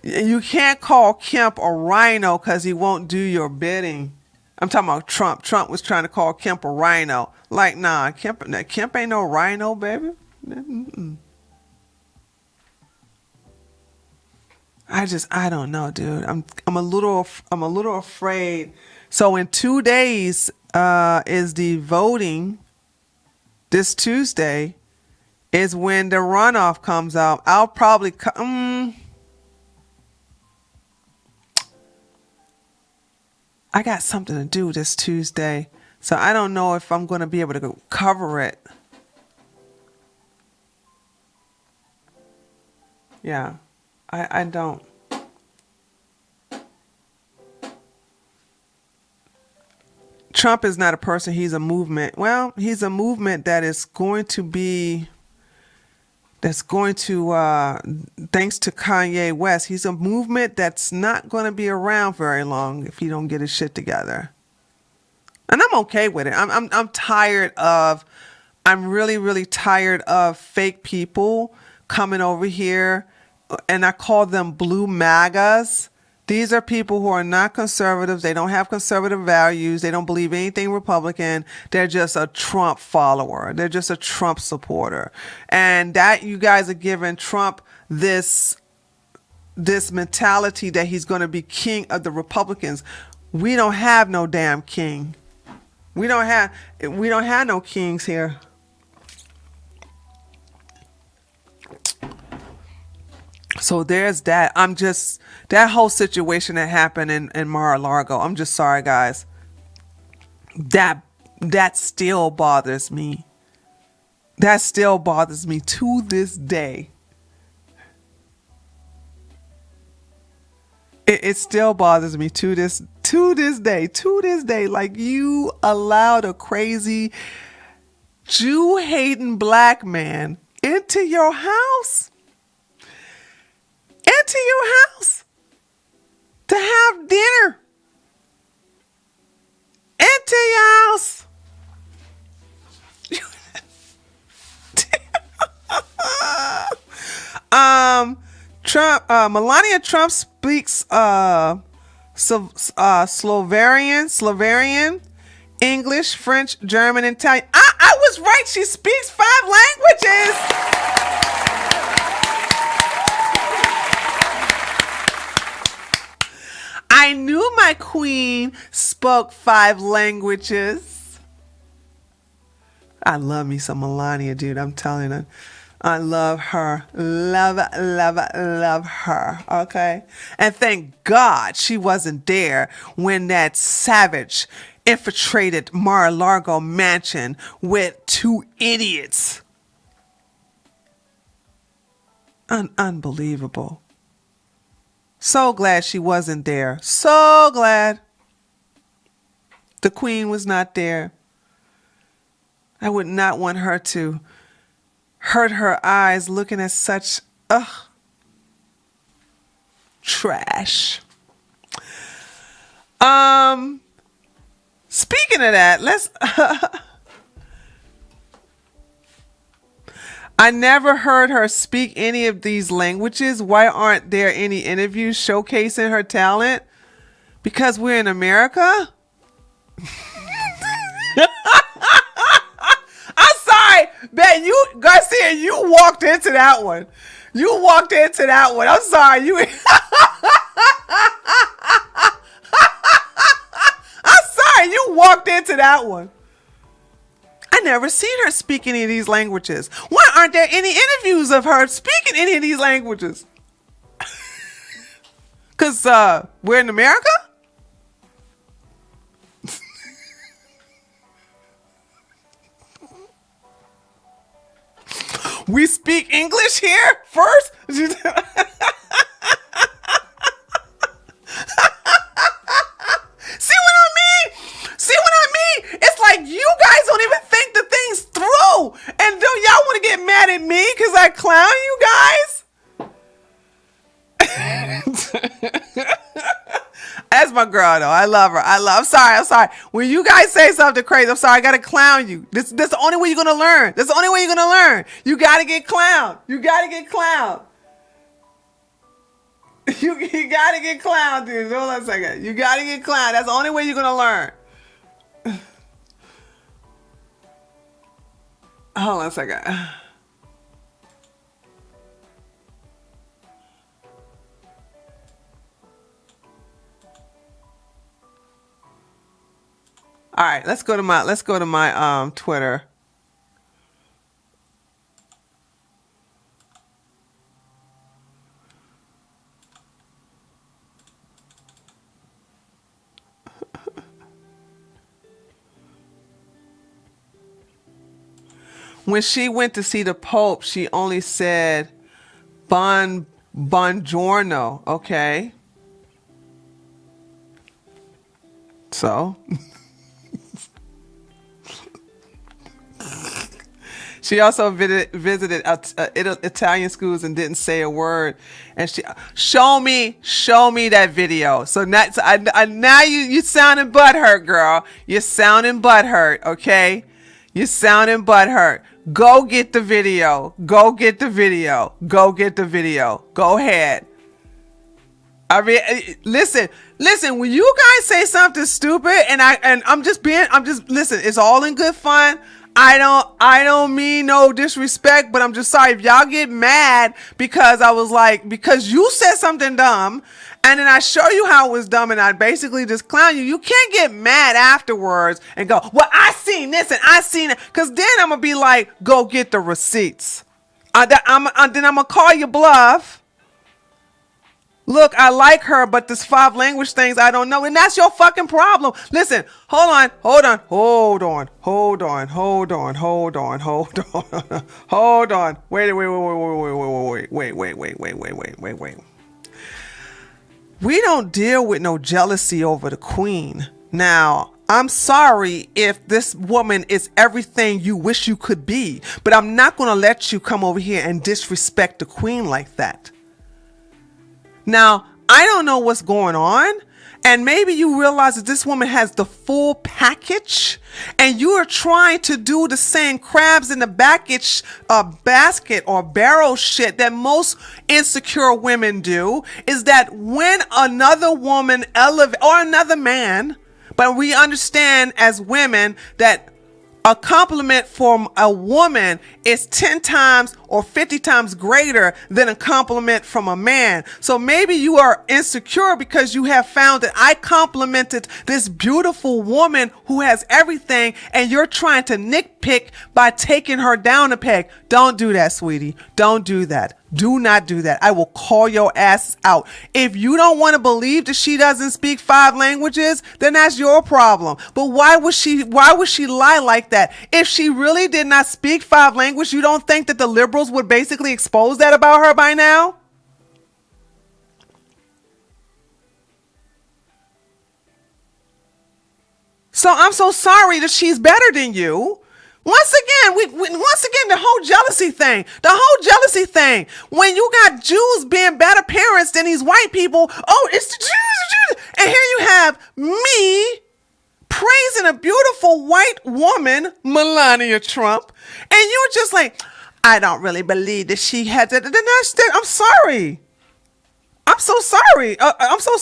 You can't call Kemp a rhino because he won't do your bidding. I'm talking about Trump. Trump was trying to call Kemp a rhino. Like, nah, Kemp ain't no rhino, baby. Mm-mm. I don't know, dude. I'm a little afraid. So in 2 days, is the voting. This Tuesday is when the runoff comes out. I'll probably I got something to do this Tuesday, so I don't know if I'm going to be able to cover it. Yeah, I don't. Trump is not a person, he's a movement. Well, he's a movement that is going to be, thanks to Kanye West, he's a movement that's not going to be around very long if he don't get his shit together. And I'm okay with it. I'm tired of, I'm really, really tired of fake people coming over here, and I call them blue MAGAs. These are people who are not conservatives. They don't have conservative values. They don't believe anything Republican. They're just a Trump follower. They're just a Trump supporter. And that you guys are giving Trump this mentality that he's going to be king of the Republicans. We don't have no damn king. We don't have no kings here. So there's that. That whole situation that happened in Mar-a-Lago. I'm just sorry, guys. That still bothers me. That still bothers me to this day. It still bothers me to this day. Like, you allowed a crazy Jew-hating black man into your house. Into your house to have dinner. Into your house. Melania Trump speaks Slovenian, English, French, German, and Italian. I was right. She speaks 5 languages. I knew my queen spoke 5 languages. I love me some Melania, dude. I'm telling you. I love her. Love her. Okay? And thank God she wasn't there when that savage infiltrated Mar-a-Lago mansion with 2 idiots. Unbelievable. So glad she wasn't there. So glad the queen was not there. I would not want her to hurt her eyes looking at such trash. Speaking of that, let's I never heard her speak any of these languages. Why aren't there any interviews showcasing her talent? Because we're in America? I'm sorry, Ben, Garcia, you walked into that one. I'm sorry. I'm sorry, you walked into that one. I never seen her speak any of these languages. Why aren't there any interviews of her speaking any of these languages? Because we're in America? We speak English here first? See what I mean? It's like you guys don't even think the things through. And don't y'all want to get mad at me because I clown you guys? That's my girl, though. I love her. I'm sorry. When you guys say something crazy, I'm sorry. I got to clown you. This the only way you're going to learn. You got to get clowned. You gotta get clowned, dude. Hold on a second. You gotta get clowned. That's the only way you're gonna learn. Hold on a second. All right, let's go to my Twitter. When she went to see the Pope, she only said buongiorno, okay? So she also visited Italian schools and didn't say a word. And she show me that video. So now, now you sounding butthurt, girl. You're sounding butthurt, okay? You're sounding butthurt. Go get the video. Go get the video. Go get the video. Go ahead. I mean, listen. When you guys say something stupid, and I'm just listen. It's all in good fun. I don't mean no disrespect, but I'm just sorry if y'all get mad because because you said something dumb, and then I show you how it was dumb, and I basically just clown you. You can't get mad afterwards and go, well, I seen this and I seen it, because then I'm gonna be like, go get the receipts. Then I'm gonna call you bluff. Look, I like her, but this 5 language things I don't know, and that's your fucking problem. Listen, hold on. Wait. We don't deal with no jealousy over the queen. Now, I'm sorry if this woman is everything you wish you could be, but I'm not going to let you come over here and disrespect the queen like that. Now, I don't know what's going on, and maybe you realize that this woman has the full package, and you are trying to do the same crabs in the basket or barrel shit that most insecure women do, is that when another woman or another man, but we understand as women that a compliment from a woman is 10 times or 50 times greater than a compliment from a man. So maybe you are insecure because you have found that I complimented this beautiful woman who has everything, and you're trying to nitpick by taking her down a peg. Don't do that, sweetie. Don't do that. Do not do that. I will call your ass out. If you don't want to believe that she doesn't speak 5 languages, then that's your problem. But why would she lie like that? If she really did not speak 5 languages, you don't think that the liberals would basically expose that about her by now? So I'm so sorry that she's better than you. Once again, the whole jealousy thing. When you got Jews being better parents than these white people, oh, it's the Jews. And here you have me praising a beautiful white woman, Melania Trump, and you're just like, I don't really believe that she had that. I'm sorry. I'm so sorry. I'm so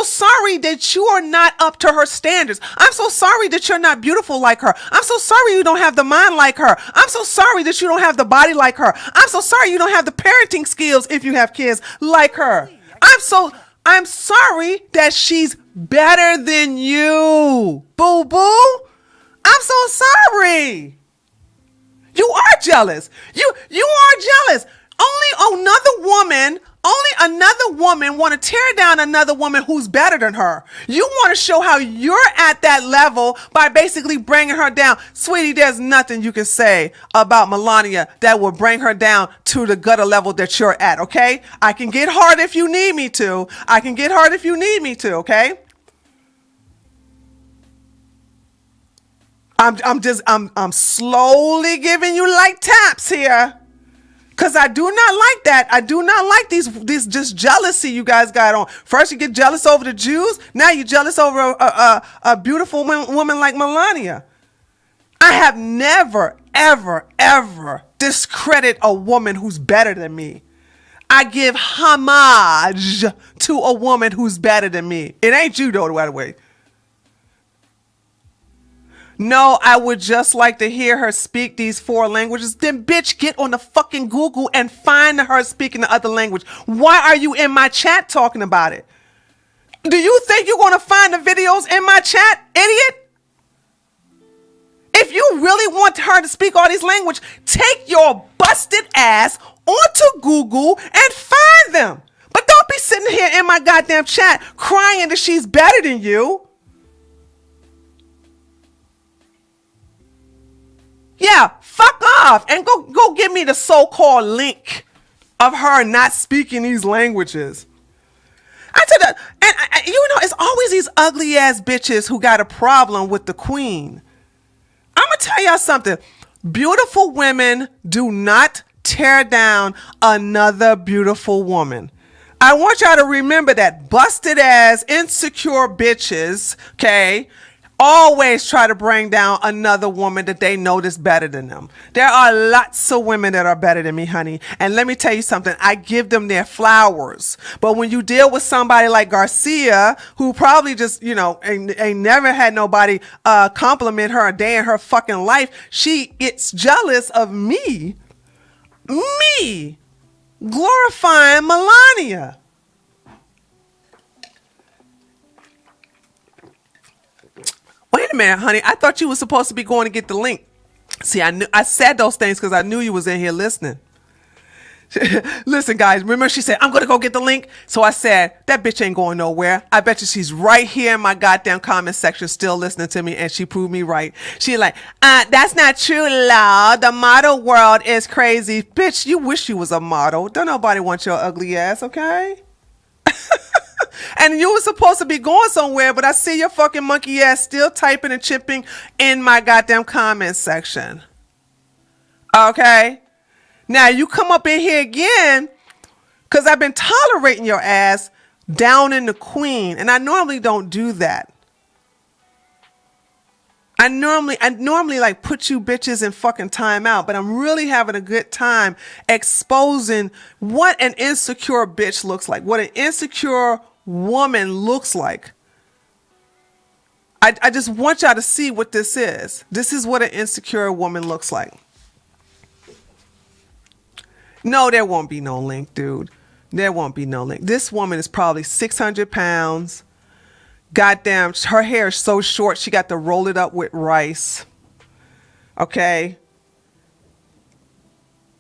sorry that you are not up to her standards. I'm so sorry that you're not beautiful like her. I'm so sorry you don't have the mind like her. I'm so sorry that you don't have the body like her. I'm so sorry you don't have the parenting skills if you have kids like her. I'm sorry that she's better than you. Boo boo. I'm so sorry. You are jealous. You are jealous. Only another woman want to tear down another woman who's better than her. You want to show how you're at that level by basically bringing her down. Sweetie, there's nothing you can say about Melania that will bring her down to the gutter level that you're at, okay? I can get hard if you need me to. Okay? I'm slowly giving you like taps here. Because I do not like that. I do not like these just jealousy you guys got on. First you get jealous over the Jews. Now you're jealous over a beautiful woman like Melania. I have never, ever, ever discredited a woman who's better than me. I give homage to a woman who's better than me. It ain't you though, by the way. No, I would just like to hear her speak these 4 languages. Then bitch, get on the fucking Google and find her speaking the other language. Why are you in my chat talking about it? Do you think you're going to find the videos in my chat, idiot? If you really want her to speak all these languages, take your busted ass onto Google and find them. But don't be sitting here in my goddamn chat crying that she's better than you. Yeah, fuck off and go give me the so-called link of her not speaking these languages. I tell you, and you know, it's always these ugly ass bitches who got a problem with the queen. I'm gonna tell y'all something. Beautiful women do not tear down another beautiful woman. I want y'all to remember that. Busted ass, insecure bitches, okay, always try to bring down another woman that they know is better than them. There are lots of women that are better than me, honey. And let me tell you something. I give them their flowers. But when you deal with somebody like Garcia, who probably just, you know, ain't never had nobody compliment her a day in her fucking life, she gets jealous of me glorifying Melania. Wait a minute, honey. I thought you were supposed to be going to get the link. See, I said those things because I knew you was in here listening. Listen, guys, remember she said, I'm going to go get the link? So I said, that bitch ain't going nowhere. I bet you she's right here in my goddamn comment section still listening to me, and she proved me right. She like, that's not true, Law. The model world is crazy. Bitch, you wish you was a model. Don't nobody want your ugly ass, okay? And you were supposed to be going somewhere, but I see your fucking monkey ass still typing and chipping in my goddamn comment section. Okay? Now you come up in here again because I've been tolerating your ass down in the queen, and I normally don't do that. I normally like put you bitches in fucking timeout, but I'm really having a good time exposing what an insecure bitch looks like, what an insecure woman looks like. I just want y'all to see what this is. This is what an insecure woman looks like. No, there won't be no link, dude. There won't be no link. This woman is probably 600 pounds. Goddamn, her hair is so short, she got to roll it up with rice. Okay?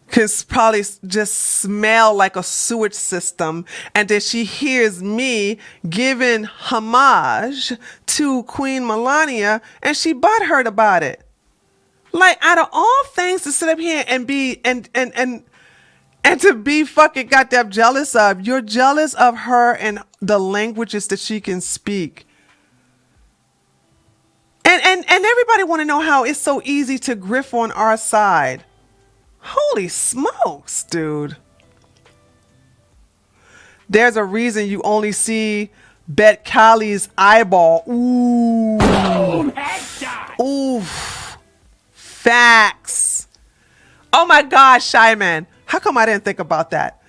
Can probably just smell like a sewage system. And then she hears me giving homage to Queen Melania, and she butthurt about it. Like, out of all things to sit up here and be and to be fucking goddamn jealous of, you're jealous of her and the languages that she can speak. And everybody want to know how it's so easy to griff on our side. Holy smokes, dude. There's a reason you only see Bet Kali's eyeball. Ooh. Boom, headshot. Ooh. Facts. Oh my gosh, Shy Man. How come I didn't think about that?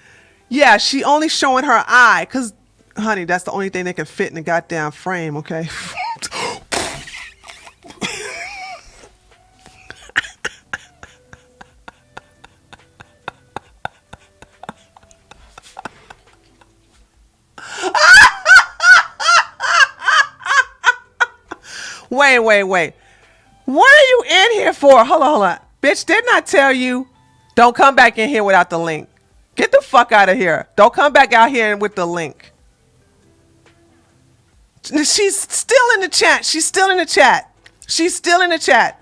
Yeah, she only showing her eye, because, honey, that's the only thing that can fit in the goddamn frame, okay? Wait. What are you in here for? Hold on. Bitch, didn't I tell you? Don't come back in here without the link. Get the fuck out of here. Don't come back out here with the link. She's still in the chat. She's still in the chat.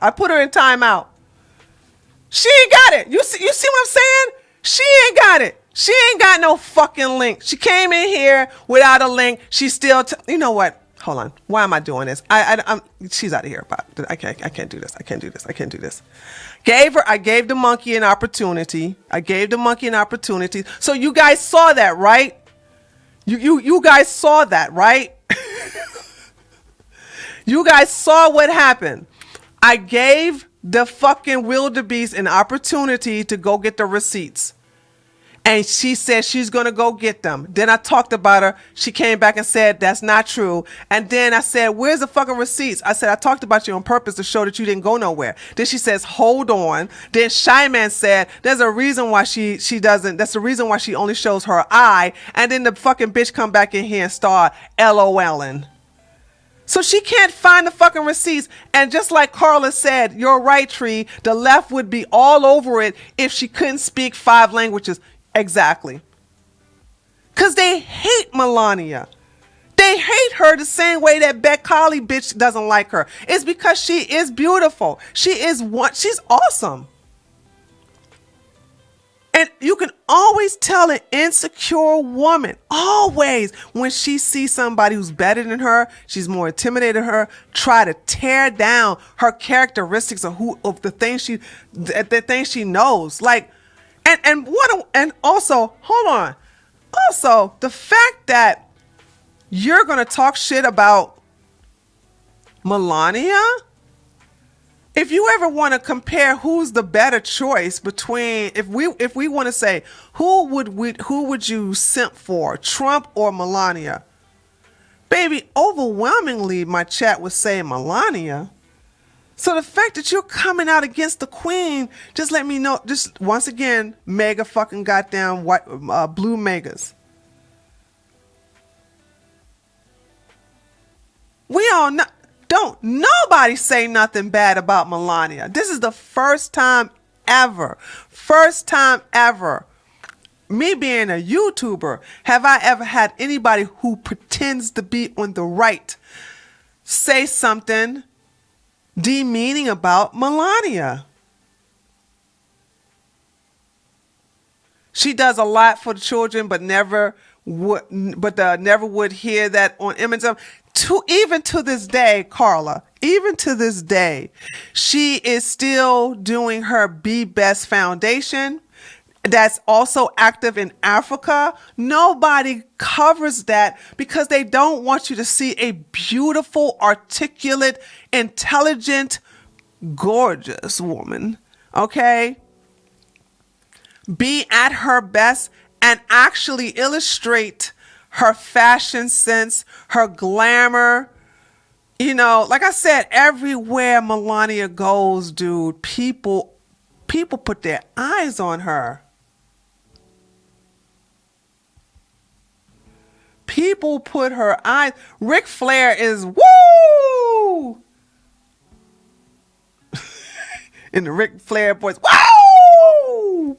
I put her in timeout. She ain't got it. You see what I'm saying? She ain't got it. She ain't got no fucking link. She came in here without a link. She's still, you know what? Hold on. Why am I doing this? She's out of here. I can't do this. I can't do this. I gave the monkey an opportunity. So you guys saw that, right? You guys saw that, right? You guys saw what happened. I gave the fucking wildebeest an opportunity to go get the receipts. And she said she's going to go get them. Then I talked about her. She came back and said, that's not true. And then I said, where's the fucking receipts? I said, I talked about you on purpose to show that you didn't go nowhere. Then she says, hold on. Then Shy Man said, there's a reason why she doesn't. That's the reason why she only shows her eye. And then the fucking bitch come back in here and start LOLing. So she can't find the fucking receipts. And just like Carla said, you're right, Tree. The left would be all over it if she couldn't speak 5 languages. Exactly. Because they hate Melania. They hate her the same way that Beck Collie bitch doesn't like her. It's because she is beautiful. She's awesome. And you can always tell an insecure woman, always, when she sees somebody who's better than her, she's more intimidated than her, try to tear down her characteristics of the things she knows. Like, and also, hold on. Also, the fact that you're gonna talk shit about Melania, if you ever want to compare who's the better choice between, if we want to say who would you simp for, Trump or Melania? Baby, overwhelmingly my chat would say Melania. So the fact that you're coming out against the queen, just let me know. Just once again, mega fucking goddamn white, blue megas. We all know. Don't nobody say nothing bad about Melania. This is the first time ever. Me being a YouTuber, have I ever had anybody who pretends to be on the right say something demeaning about Melania? She does a lot for the children, but never would hear that on MSM. Even to this day, Carla, even to this day, she is still doing her Be Best Foundation. That's also active in Africa. Nobody covers that because they don't want you to see a beautiful, articulate, intelligent, gorgeous woman. Okay? Be at her best and actually illustrate her fashion sense, her glamour. You know, like I said, everywhere Melania goes, dude, people put their eyes on her. People put her eyes. Ric Flair is woo! In the Ric Flair voice, woo!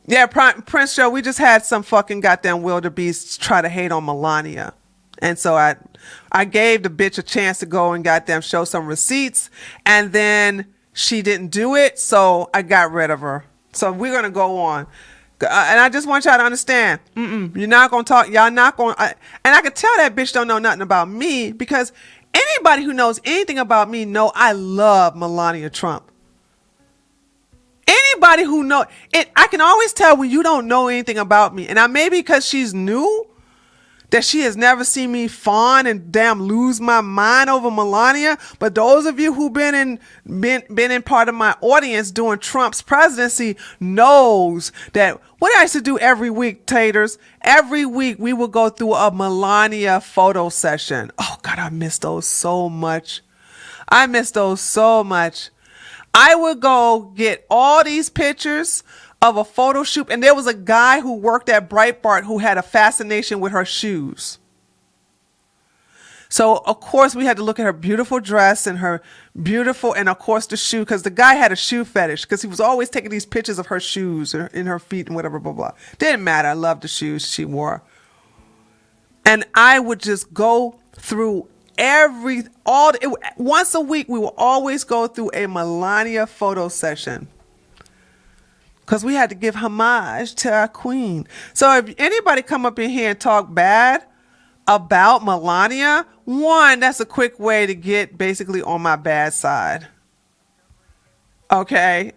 Yeah, Prince Show, we just had some fucking goddamn wildebeests try to hate on Melania. And so I gave the bitch a chance to go and goddamn show some receipts. And then she didn't do it, so I got rid of her. So we're going to go on. And I just want y'all to understand, you're not going to talk, y'all not going to, and I can tell that bitch don't know nothing about me because anybody who knows anything about me know I love Melania Trump. Anybody who know it, I can always tell when you don't know anything about me. And I maybe because she's new, that she has never seen me fawn and damn lose my mind over Melania. But those of you who've been in part of my audience during Trump's presidency knows that what I used to do every week, taters, every week we would go through a Melania photo session. Oh God, I miss those so much. I would go get all these pictures of a photo shoot, and there was a guy who worked at Breitbart who had a fascination with her shoes. So of course we had to look at her beautiful dress and her beautiful, and of course the shoe, because the guy had a shoe fetish because he was always taking these pictures of her shoes in her feet and whatever, blah blah. Didn't matter. I loved the shoes she wore, and I would just go through once a week. We will always go through a Melania photo session. Because we had to give homage to our queen. So if anybody come up in here and talk bad about Melania, one, that's a quick way to get basically on my bad side. Okay.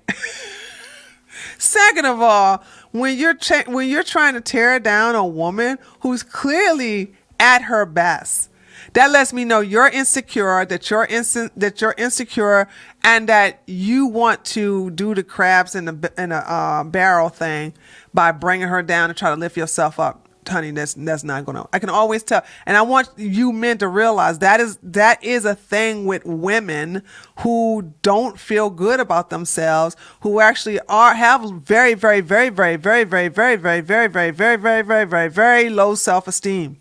Second of all, when you're trying to tear down a woman who's clearly at her best, That lets me know you're insecure, that you're insecure, and that you want to do the crabs in a barrel thing by bringing her down and try to lift yourself up. Honey, that's not gonna. I can always tell, and I want you men to realize that is a thing with women who don't feel good about themselves, who actually have very, very, very, very, very, very, very, very, very, very, very, very, very, very, very low self-esteem.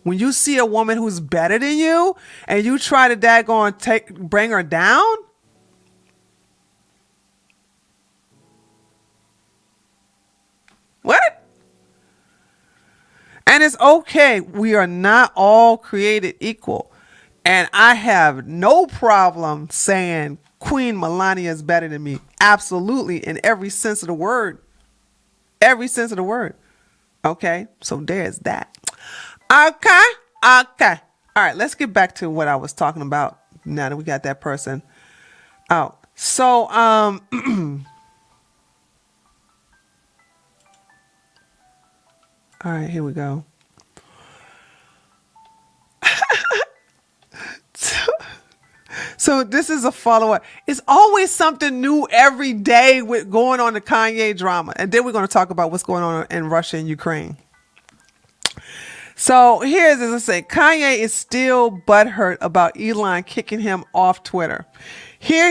When you see a woman who's better than you and you try to bring her down, what? And it's okay. We are not all created equal. And I have no problem saying Queen Melania is better than me. Absolutely. In every sense of the word. Every sense of the word. Okay. So there's that. Okay. Okay. All right. Let's get back to what I was talking about now that we got that person out. So, all right, here we go. So this is a follow-up. It's always something new every day with going on the Kanye drama. And then we're going to talk about what's going on in Russia and Ukraine. So here's, as I say, Kanye is still butthurt about Elon kicking him off Twitter. Here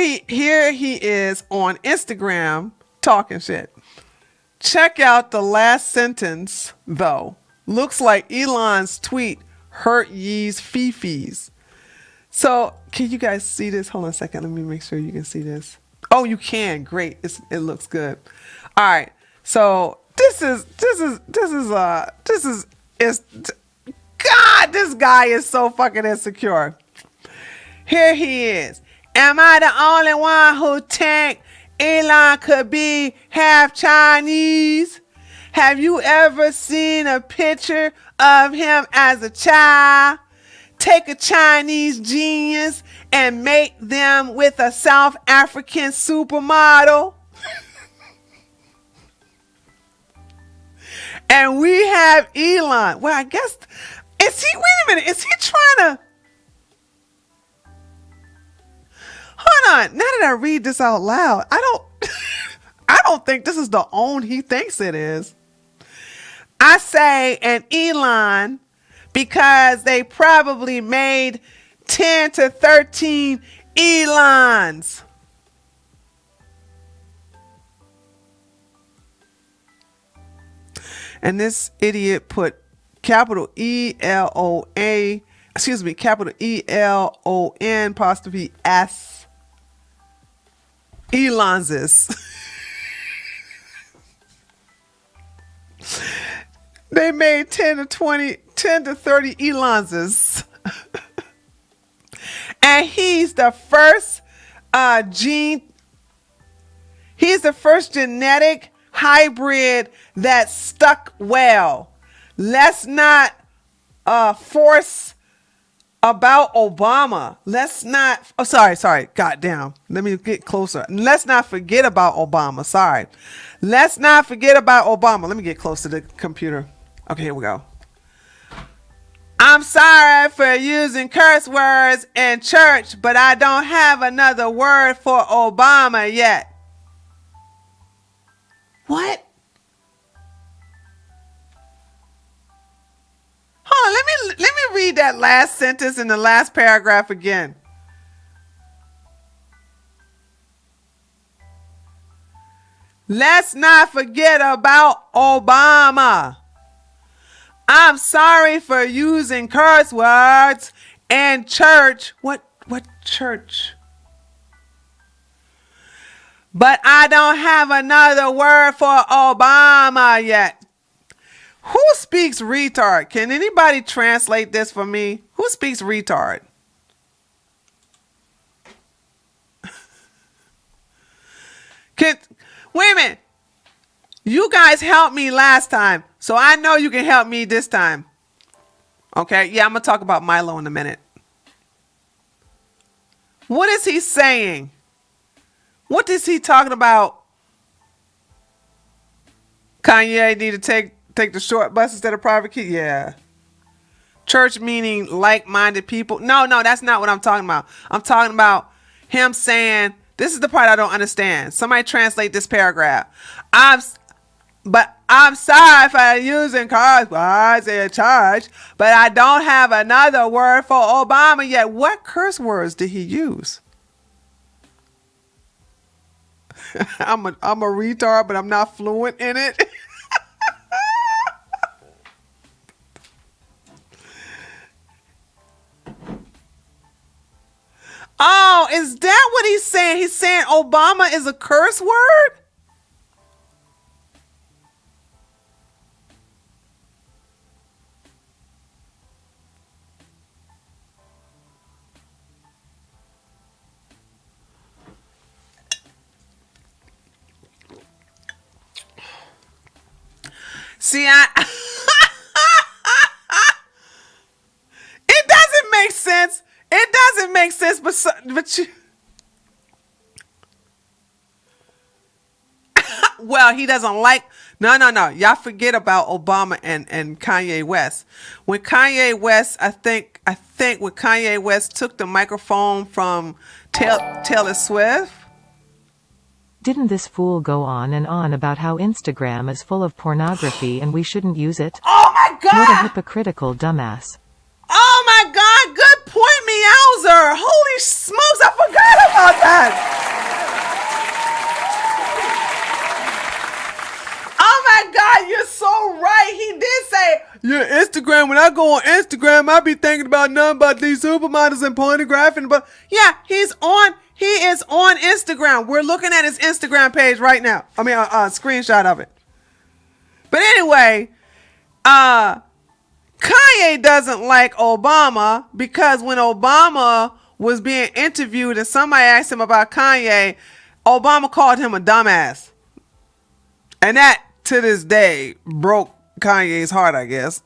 he is on Instagram talking shit. Check out the last sentence, though. Looks like Elon's tweet hurt ye's fifis. So, can you guys see this? Hold on a second. Let me make sure you can see this. Oh, you can. Great. It looks good. All right. So, this guy is so fucking insecure. Here he is. Am I the only one who think Elon could be half Chinese? Have you ever seen a picture of him as a child? Take a Chinese genius and make them with a South African supermodel. And we have Elon. Well, I guess, wait a minute, is he trying to, hold on, now that I read this out loud, I don't think this is the own he thinks it is. I say an Elon because they probably made 10 to 13 Elons. And this idiot put capital capital ELON apostrophe S. Elonses. They made 10 to 30 Elonses. And he's the first genetic hybrid that stuck well. Let's not force about Obama. Sorry. Goddamn. Let me get closer. Let's not forget about Obama. Sorry. Let's not forget about Obama. Let me get close to the computer. Okay, here we go. I'm sorry for using curse words in church, but I don't have another word for Obama yet. What? Hold on, let me read that last sentence in the last paragraph again. Let's not forget about Obama. I'm sorry for using curse words in church. What church? But I don't have another word for Obama yet. Who speaks retard? Can anybody translate this for me? Who speaks retard? Wait a minute. You guys helped me last time, so I know you can help me this time. Okay? Yeah, I'm going to talk about Milo in a minute. What is he saying? What is he talking about? Kanye need to take the short bus instead of private key? Yeah. Church meaning like-minded people. No, that's not what I'm talking about. I'm talking about him saying, this is the part I don't understand. Somebody translate this paragraph. I'm sorry for using cars. Well, I said charge, but I don't have another word for Obama yet. What curse words did he use? I'm a retard, but I'm not fluent in it. Oh, is that what he's saying? He's saying Obama is a curse word? See, it doesn't make sense. It doesn't make sense, but you, well, he doesn't like. No. Y'all forget about Obama and Kanye West. When Kanye West, I think when Kanye West took the microphone from Taylor Swift. Didn't this fool go on and on about how Instagram is full of pornography and we shouldn't use it? Oh my God! What a hypocritical dumbass. Oh my God! Good point, Meowser. Holy smokes! I forgot about that. Oh my God! You're so right. He did say, "Yeah, Instagram. When I go on Instagram, I be thinking about nothing but these supermodels and pornography." But yeah, he is on Instagram. We're looking at his Instagram page right now. I mean, a screenshot of it. But anyway, Kanye doesn't like Obama because when Obama was being interviewed and somebody asked him about Kanye, Obama called him a dumbass. And that, to this day, broke Kanye's heart, I guess.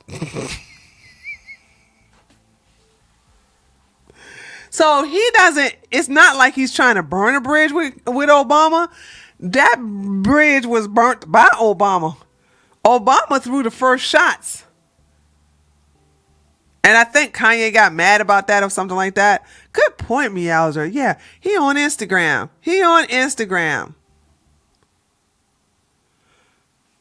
So he doesn't, it's not like he's trying to burn a bridge with Obama. That bridge was burnt by Obama. Obama threw the first shots. And I think Kanye got mad about that or something like that. Good point, Meowser. Yeah, he on Instagram.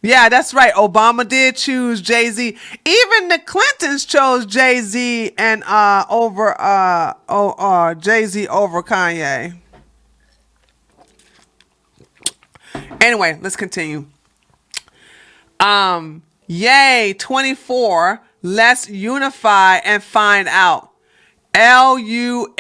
Yeah, that's right. Obama did choose Jay-Z. Even the Clintons chose Jay-Z and Jay-Z over Kanye. Anyway, let's continue. Yay, 24. Let's unify and find out. LUAFO.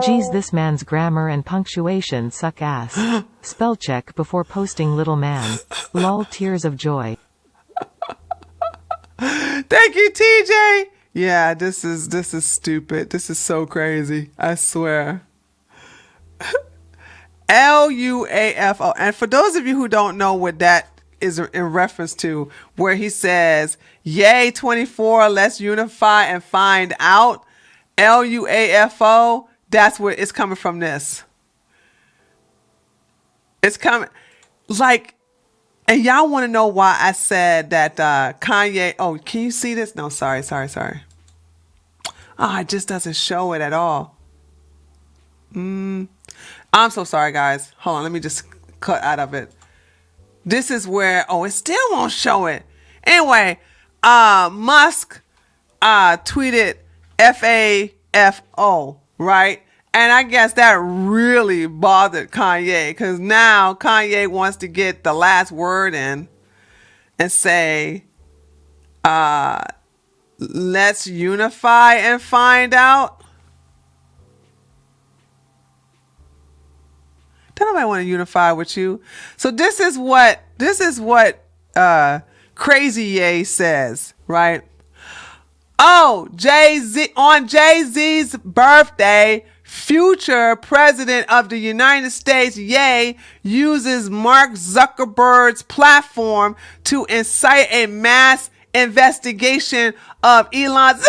Geez, this man's grammar and punctuation suck ass. Spell check before posting, little man. Lol, tears of joy. Thank you, TJ. Yeah, this is stupid. This is so crazy. I swear. LUAFO. And for those of you who don't know what that is in reference to, where he says, yay, 24, let's unify and find out. LUAFO, that's where it's coming from this. It's coming, like, and y'all want to know why I said that Kanye, oh, can you see this? No, sorry. Oh, it just doesn't show it at all. I'm so sorry, guys. Hold on, let me just cut out of it. This is where, oh, it still won't show it. Anyway, Musk tweeted FAFO, right? And I guess that really bothered Kanye because now Kanye wants to get the last word in and say, let's unify and find out. Don't nobody want to unify with you. So this is what Crazy Ye says, right? Oh, Jay-Z, on Jay-Z's birthday, future president of the United States, Ye, uses Mark Zuckerberg's platform to incite a mass investigation of Elon's.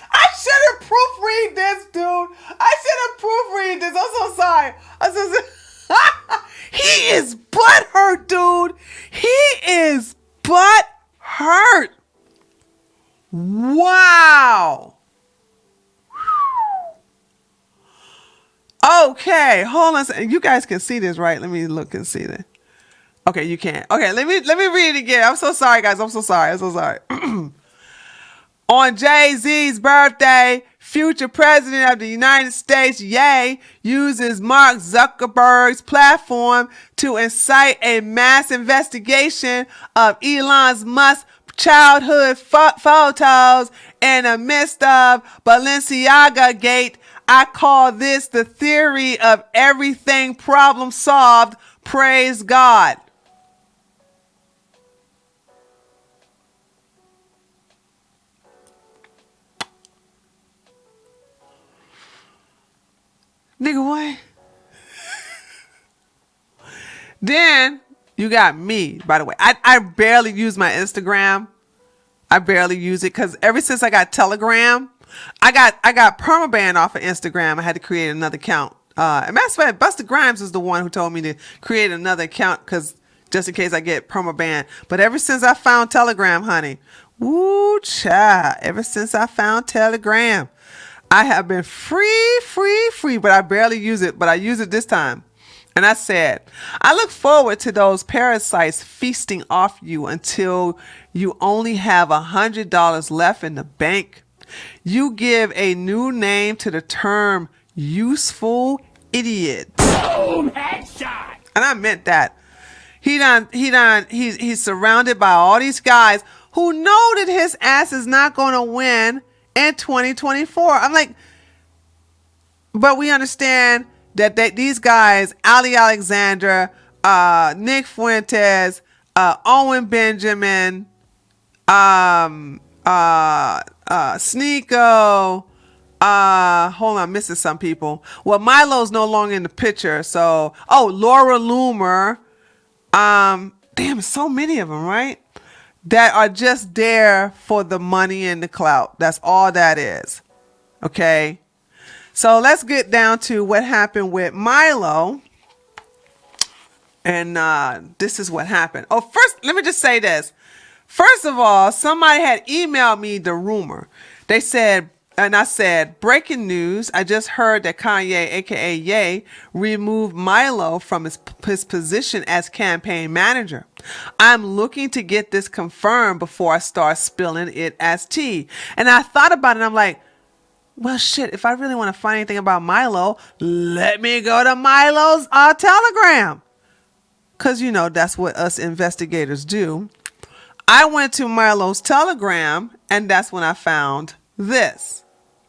I should have He is butthurt, dude. He is butthurt. Wow. Okay, hold on a second. You guys can see this, right? Let me look and see this. Okay, you can't. Okay, let me read it again. I'm so sorry, guys. I'm so sorry. On Jay-Z's birthday, future president of the United States, Ye, uses Mark Zuckerberg's platform to incite a mass investigation of Elon Musk's childhood photos in the midst of Balenciaga Gate. I call this the theory of everything problem solved. Praise God. Nigga, what? Then you got me, by the way. I barely use my Instagram. I barely use it because ever since I got Telegram, I got permaban off of Instagram. I had to create another account. And matter of fact, Busta Grimes is the one who told me to create another account because just in case I get permaban. But ever since I found Telegram, honey, woo child. Ever since I found Telegram, I have been free, but I barely use it. But I use it this time. And I said, I look forward to those parasites feasting off you until you only have $100 left in the bank. You give a new name to the term useful idiot. Boom, headshot. And I meant that. He's surrounded by all these guys who know that his ass is not going to win in 2024. I'm like, but we understand that these guys, Ali Alexander, Nick Fuentes, Owen Benjamin, Sneeko, hold on, I'm missing some people. Well, Milo's no longer in the picture, so Laura Loomer, damn, so many of them, right? That are just there for the money and the clout. That's all that is. Okay. So let's get down to what happened with Milo. And this is what happened. Oh, first, let me just say this. First of all, somebody had emailed me the rumor. They said, and I said, breaking news. I just heard that Kanye, aka Ye, removed Milo from his position as campaign manager. I'm looking to get this confirmed before I start spilling it as tea. And I thought about it. And I'm like, well, shit, if I really want to find anything about Milo, let me go to Milo's Telegram. Because, you know, that's what us investigators do. I went to Milo's Telegram, and that's when I found this,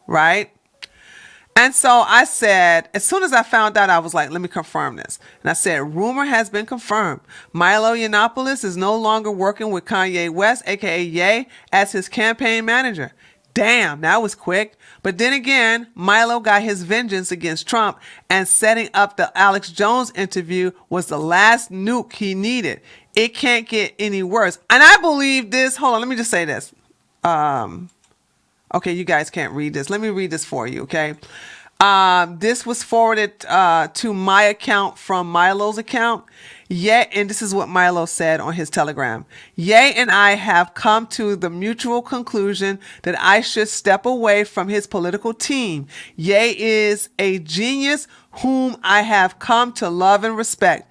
right? And so I said, as soon as I found out, I was like, let me confirm this. And I said, rumor has been confirmed. Milo Yiannopoulos is no longer working with Kanye West, aka Ye, as his campaign manager. Damn, that was quick. But then again, Milo got his vengeance against Trump, and setting up the Alex Jones interview was the last nuke he needed. It can't get any worse. And I believe this. Hold on, let me just say this. Okay, you guys can't read this. Let me read this for you, okay? This was forwarded to my account from Milo's account. And this is what Milo said on his Telegram. Ye and I have come to the mutual conclusion that I should step away from his political team. Ye is a genius whom I have come to love and respect.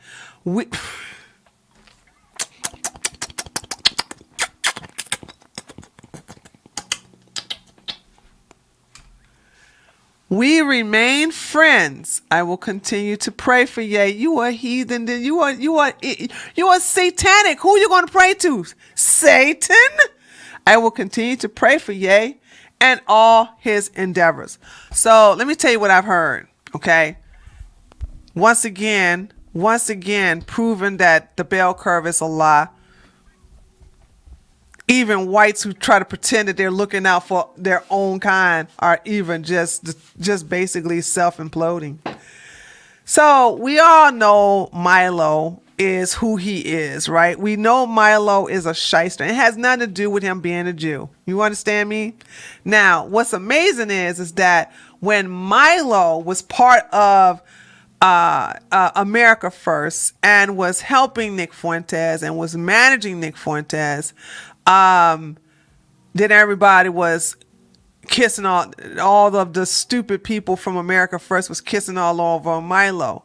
We remain friends. I will continue to pray for Ye. You are heathen. You are satanic. Who are you going to pray to? Satan? I will continue to pray for Ye and all his endeavors. So let me tell you what I've heard. Okay. Once again, proven that the bell curve is a lie. Even whites who try to pretend that they're looking out for their own kind are even just basically self-imploding. So we all know Milo is who he is, right? We know Milo is a shyster. It has nothing to do with him being a Jew. You understand me? Now, what's amazing is that when Milo was part of America First and was helping Nick Fuentes and was managing Nick Fuentes, then everybody was kissing all of the stupid people from America First was kissing all over Milo.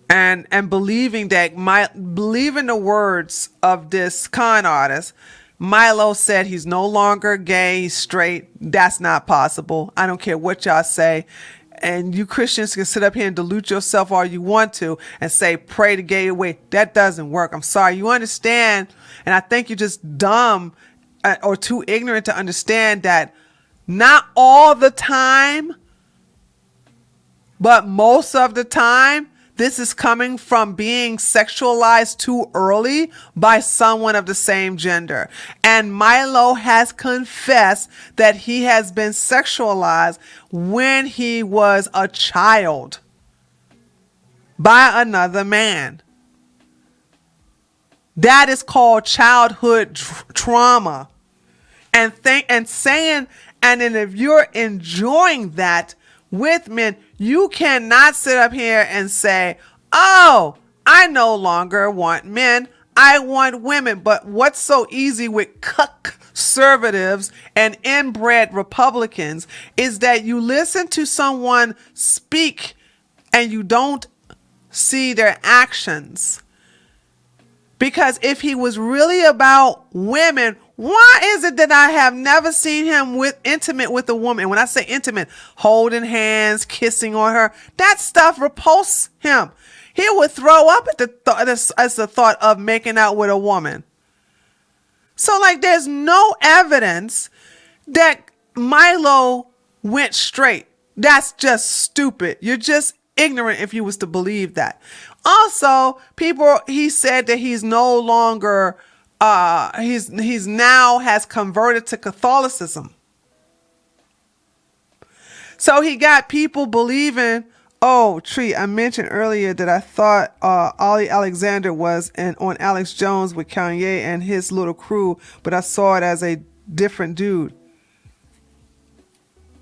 And believing believing the words of this con artist. Milo said he's no longer gay, he's straight. That's not possible. I don't care what y'all say. And you Christians can sit up here and delude yourself all you want to and say, pray the gay away. That doesn't work. I'm sorry. You understand. And I think you're just dumb or too ignorant to understand that not all the time, but most of the time, this is coming from being sexualized too early by someone of the same gender. And Milo has confessed that he has been sexualized when he was a child by another man. That is called childhood trauma. And then if you're enjoying that with men, you cannot sit up here and say, oh, I no longer want men, I want women. But what's so easy with conservatives and inbred Republicans is that you listen to someone speak and you don't see their actions. Because if he was really about women, why is it that I have never seen him intimate with a woman? When I say intimate, holding hands, kissing on her, that stuff repulses him. He would throw up at the thought of making out with a woman. So there's no evidence that Milo went straight. That's just stupid. You're just ignorant if you was to believe that. Also, he said that he's no longer, he's now has converted to Catholicism. So he got people believing, oh, Tree, I mentioned earlier that I thought Ollie Alexander was on Alex Jones with Kanye and his little crew, but I saw it as a different dude.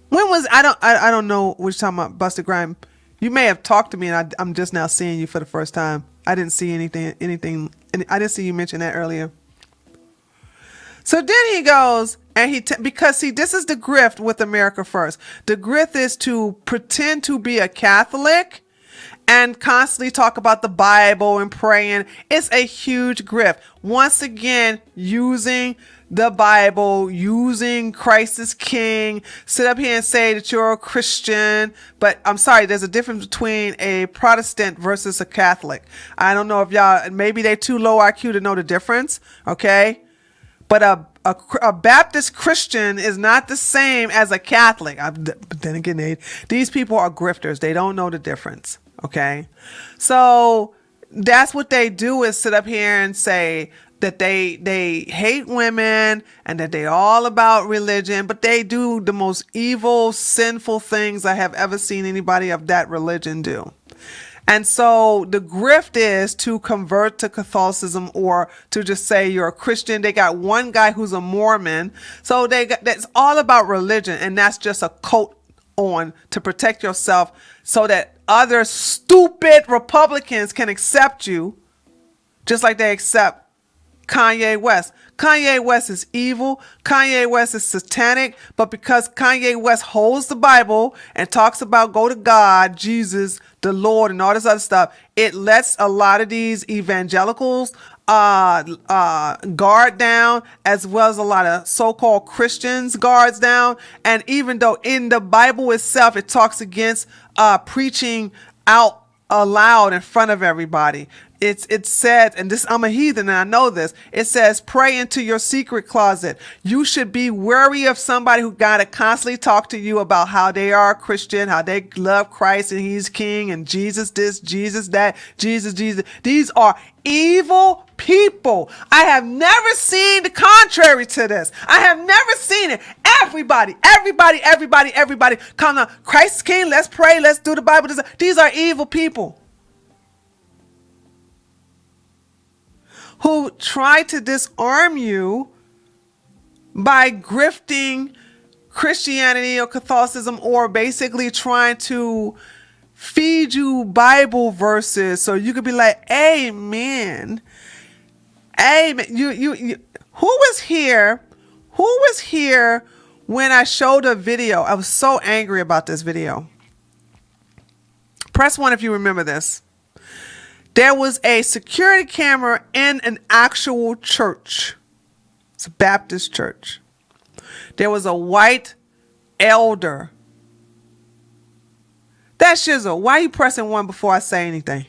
When was, I don't know which time about Busta Rhymes. You may have talked to me and I'm just now seeing you for the first time. I didn't see anything, I didn't see you mention that earlier. So then he goes and because this is the grift with America First. The grift is to pretend to be a Catholic and constantly talk about the Bible and praying. It's a huge grift. Once again, using the Bible, using Christ as King, sit up here and say that you're a Christian. But I'm sorry, there's a difference between a Protestant versus a Catholic. I don't know if y'all, maybe they're too low IQ to know the difference. Okay. But a Baptist Christian is not the same as a Catholic. But then again, these people are grifters. They don't know the difference. Okay. So that's what they do, is sit up here and say that they hate women and that they all about religion, but they do the most evil, sinful things I have ever seen anybody of that religion do. And so the grift is to convert to Catholicism or to just say you're a Christian. They got one guy who's a Mormon. So that's all about religion. And that's just a coat on to protect yourself so that other stupid Republicans can accept you just like they accept Kanye West. Kanye West is evil. Kanye West is satanic. But because Kanye West holds the Bible and talks about go to God, Jesus, the Lord, and all this other stuff, it lets a lot of these evangelicals guard down, as well as a lot of so-called Christians guards down. And even though in the Bible itself it talks against preaching out aloud in front of everybody, it said, and this, I'm a heathen and I know this, it says pray into your secret closet. You should be wary of somebody who gotta constantly talk to you about how they are a Christian, how they love Christ and he's king, and Jesus this, Jesus that, Jesus. These are evil people. I have never seen the contrary to this. I have never seen it. Everybody come on, Christ is king, let's pray, let's do the Bible. These are evil people who try to disarm you by grifting Christianity or Catholicism, or basically trying to feed you Bible verses so you could be like, amen. Amen. You who was here? Who was here when I showed a video? I was so angry about this video. Press 1 if you remember this. There was a security camera in an actual church. It's a Baptist church. There was a white elder. That shizzle. Why are you pressing 1 before I say anything?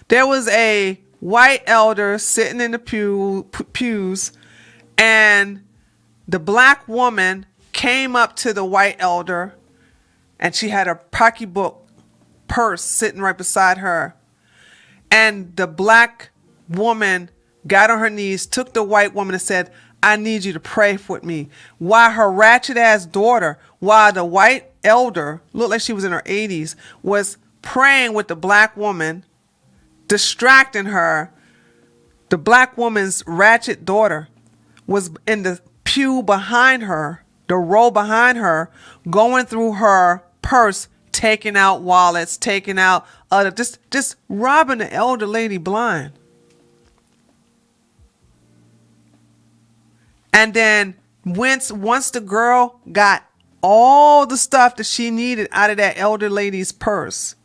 There was a white elder sitting in the pews, and the black woman came up to the white elder, and she had a pocketbook purse sitting right beside her. And the black woman got on her knees, took the white woman and said, I need you to pray with me. While her ratchet ass daughter, while the white elder, looked like she was in her 80s, was praying with the black woman, distracting her, the black woman's ratchet daughter was in the pew behind her, the row behind her, going through her purse, taking out wallets, taking out just robbing the elder lady blind. And then once the girl got all the stuff that she needed out of that elder lady's purse,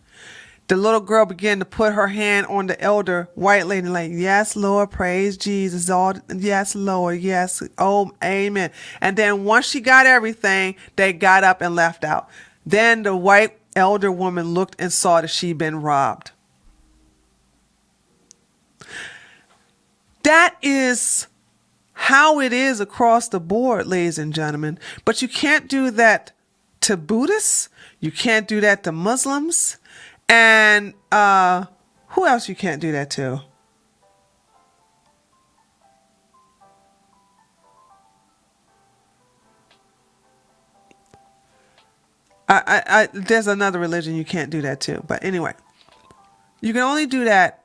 the little girl began to put her hand on the elder white lady, like, yes, Lord, praise Jesus. Yes, Lord, yes. Oh, amen. And then once she got everything, they got up and left out. Then the white elder woman looked and saw that she'd been robbed. That is how it is across the board, ladies and gentlemen. But you can't do that to Buddhists. You can't do that to Muslims. And who else you can't do that to? There's another religion you can't do that to. But anyway, you can only do that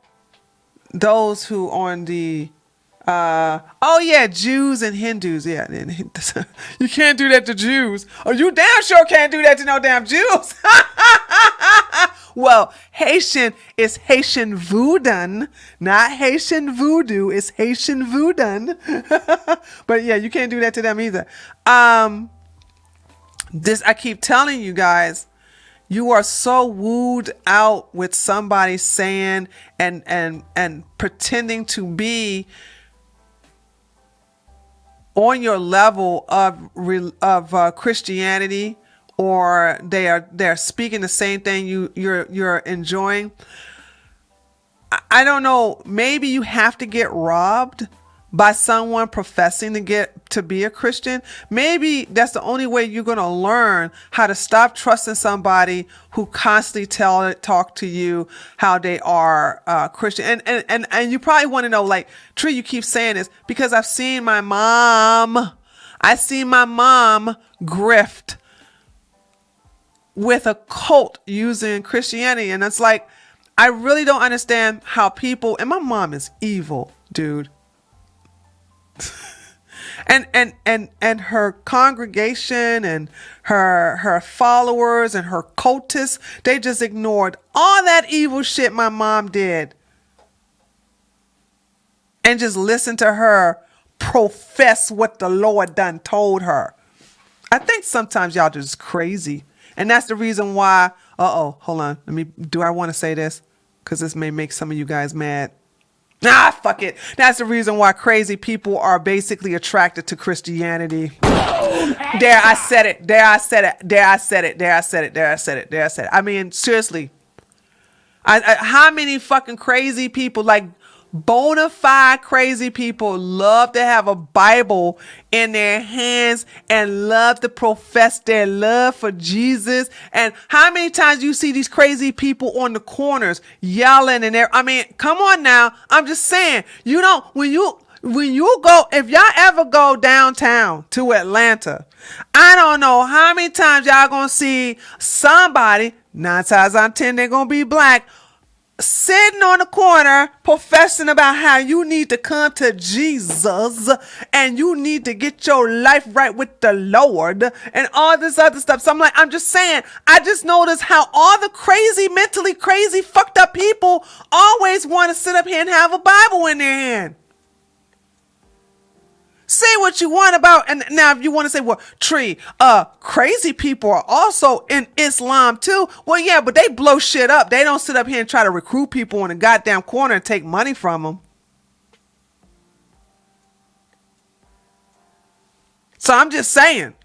those who on the Jews and Hindus. Yeah, you can't do that to Jews. Oh, you damn sure can't do that to no damn Jews. Well, Haitian is Haitian voodoo, not Haitian voodoo. It's Haitian voodoo. But yeah, you can't do that to them either. I keep telling you guys, you are so wooed out with somebody saying and pretending to be on your level of Christianity, or they're speaking the same thing you're enjoying. I don't know. Maybe you have to get robbed by someone professing to be a Christian. Maybe that's the only way you're going to learn how to stop trusting somebody who constantly talk to you how they are Christian. And you probably want to know, like, Tree, you keep saying this because I've seen my mom. I seen my mom grift with a cult using Christianity. And it's like, I really don't understand how people, and my mom is evil, dude. And her congregation and her followers and her cultists, they just ignored all that evil shit my mom did and just listened to her profess what the Lord done told her. I think sometimes y'all just crazy. And that's the reason why, hold on. Do I want to say this? Because this may make some of you guys mad. Fuck it. That's the reason why crazy people are basically attracted to Christianity. There, I said it. I mean, seriously. How many fucking crazy people, like bona fide crazy people, love to have a Bible in their hands and love to profess their love for Jesus? And how many times you see these crazy people on the corners yelling and I mean, come on now. I'm just saying, when you go, if y'all ever go downtown to Atlanta, I don't know how many times y'all gonna see somebody, 9 times out of 10 they're gonna be black, sitting on the corner professing about how you need to come to Jesus and you need to get your life right with the Lord and all this other stuff. So I'm just saying, I just noticed how all the crazy, mentally crazy, fucked up people always want to sit up here and have a Bible in their hand. Say what you want about, and now if you want to say, well, crazy people are also in Islam too. Well, yeah, but they blow shit up. They don't sit up here and try to recruit people in a goddamn corner and take money from them. So I'm just saying.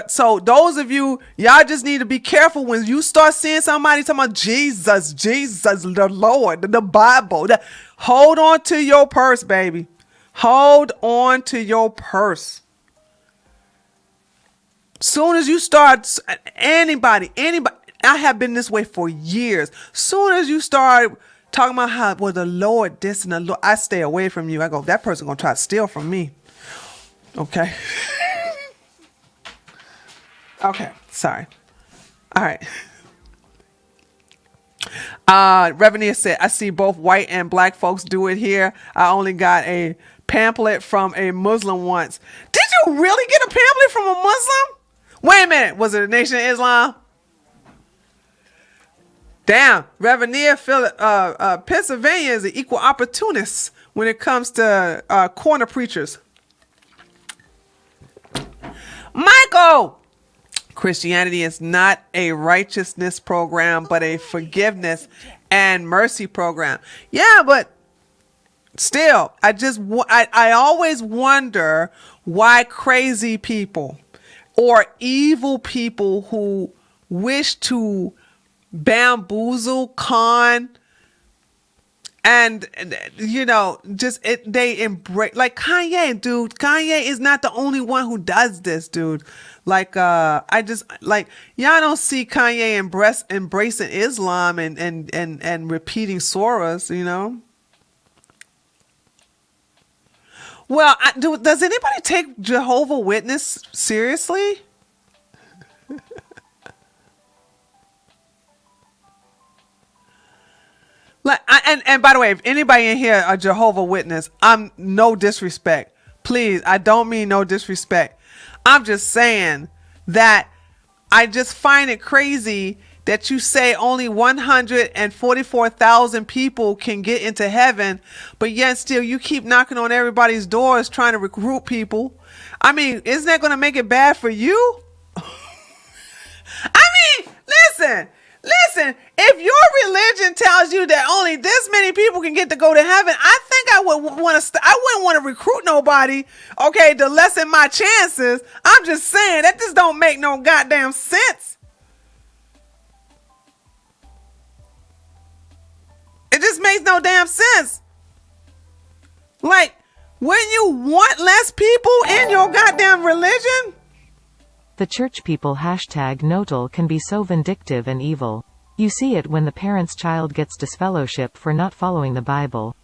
So those of you, y'all just need to be careful when you start seeing somebody talking about Jesus, the Lord, the Bible. Hold on to your purse, baby. Hold on to your purse. Soon as you start, anybody, I have been this way for years. Soon as you start talking about how, well, the Lord, this and the Lord, I stay away from you. I go, that person gonna try to steal from me. Okay. Okay, sorry. All right. Revenue said, I see both white and black folks do it here. I only got a pamphlet from a Muslim once. Did you really get a pamphlet from a Muslim? Wait a minute. Was it a Nation of Islam? Damn. Revenue, Pennsylvania is an equal opportunist when it comes to corner preachers. Michael! Christianity is not a righteousness program, but a forgiveness and mercy program. Yeah, but still, I always wonder why crazy people or evil people who wish to bamboozle, con, and they embrace, like Kanye, dude. Kanye is not the only one who does this, dude. Like, y'all don't see Kanye embracing Islam and repeating surahs, Well, does anybody take Jehovah's Witness seriously? And by the way, if anybody in here are Jehovah's Witness, I'm no disrespect. Please, I don't mean no disrespect. I'm just saying that I just find it crazy that you say only 144,000 people can get into heaven, but yet still you keep knocking on everybody's doors trying to recruit people. I mean, isn't that going to make it bad for you? I mean, listen, if your religion tells you that only this many people can get to go to heaven, I think I wouldn't want to recruit nobody, okay, to lessen my chances. I'm just saying that just don't make no goddamn sense. It just makes no damn sense. Like, wouldn't you want less people in your goddamn religion? The church people #Notal can be so vindictive and evil. You see it when the parent's child gets disfellowship for not following the Bible.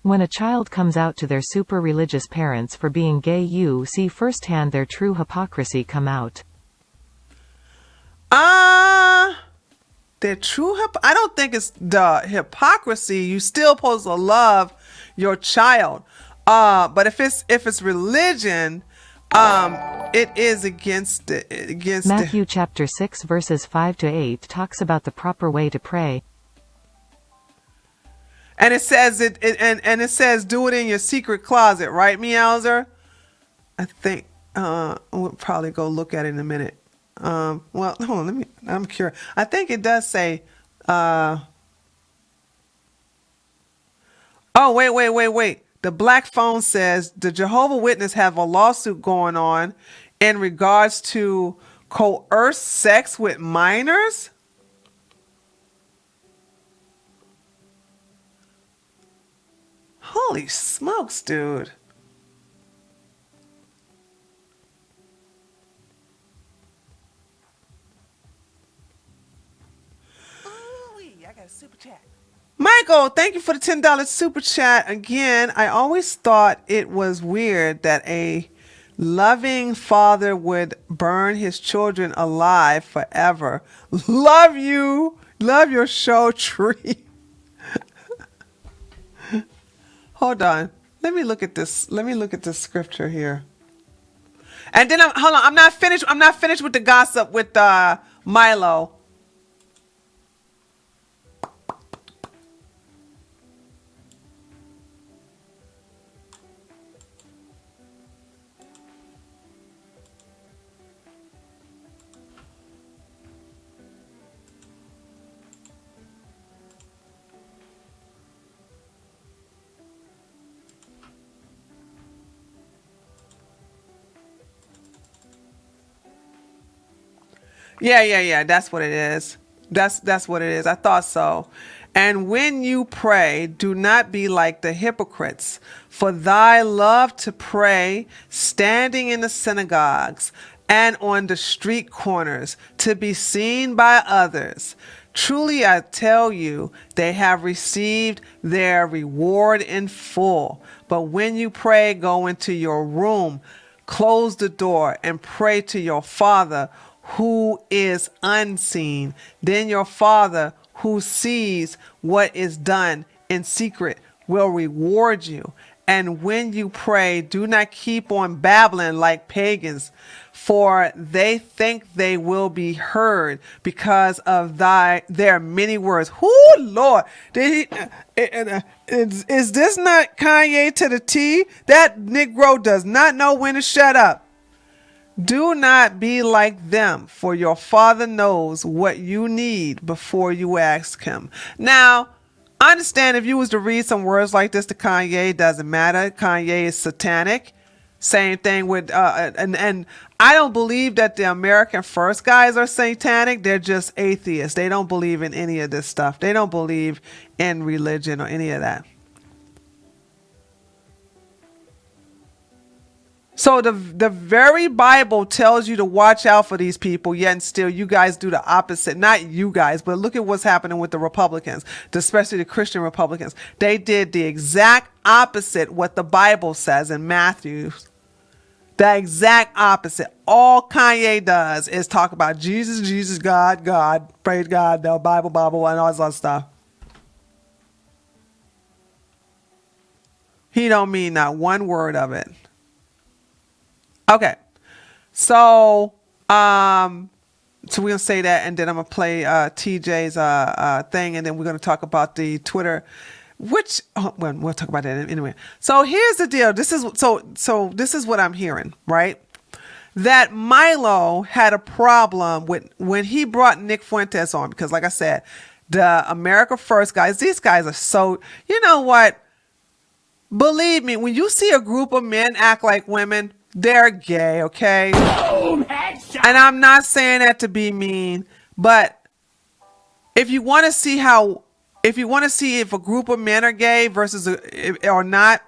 When a child comes out to their super religious parents for being gay, you see firsthand their true hypocrisy come out. Their true I don't think it's the hypocrisy. You still supposed to love your child. But if it's religion, it is against Matthew chapter 6 verses 5-8 talks about the proper way to pray. And it says it says do it in your secret closet, right, Meowser? I think we'll probably go look at it in a minute. Well, hold on, I'm curious. I think it does say oh, wait. The Black Phone says the Jehovah's Witness have a lawsuit going on in regards to coerced sex with minors. Holy smokes, dude. I got a super chat. Michael, thank you for the $10 super chat. Again, I always thought it was weird that a loving father would burn his children alive forever. Love you. Love your show, Tree. Hold on. Let me look at this. Let me look at this scripture here. And then hold on. I'm not finished. I'm not finished with the gossip with Milo. Yeah. That's what it is. That's what it is. I thought so. And when you pray, do not be like the hypocrites, for thy love to pray, standing in the synagogues and on the street corners, to be seen by others. Truly I tell you, they have received their reward in full. But when you pray, go into your room, close the door, and pray to your Father who is unseen. Then your Father who sees what is done in secret will reward you. And when you pray, do not keep on babbling like pagans, for they think they will be heard because of their many words. Whoo, Lord! Is this not Kanye to the T? That Negro does not know when to shut up. Do not be like them, for your Father knows what you need before you ask him. Now, understand, if you was to read some words like this to Kanye, it doesn't matter. Kanye is satanic. Same thing with and I don't believe that the American First guys are satanic. They're just atheists. They don't believe in any of this stuff. They don't believe in religion or any of that. So the very Bible tells you to watch out for these people, yet and still you guys do the opposite. Not you guys, but look at what's happening with the Republicans, especially the Christian Republicans. They did the exact opposite what the Bible says in Matthew. The exact opposite. All Kanye does is talk about Jesus, God, praise God, the Bible, and all this other stuff. He don't mean not one word of it. Okay, so we're gonna say that, and then I'm gonna play TJ's thing, and then we're gonna talk about the Twitter, which we'll talk about that anyway. So here's the deal. This is this is what I'm hearing, right? That Milo had a problem with when he brought Nick Fuentes on, because like I said, the America First guys, these guys are so, you know what? Believe me, when you see a group of men act like women, they're gay, okay? Boom, headshot. And I'm not saying that to be mean, but if you want to see if a group of men are gay versus or not,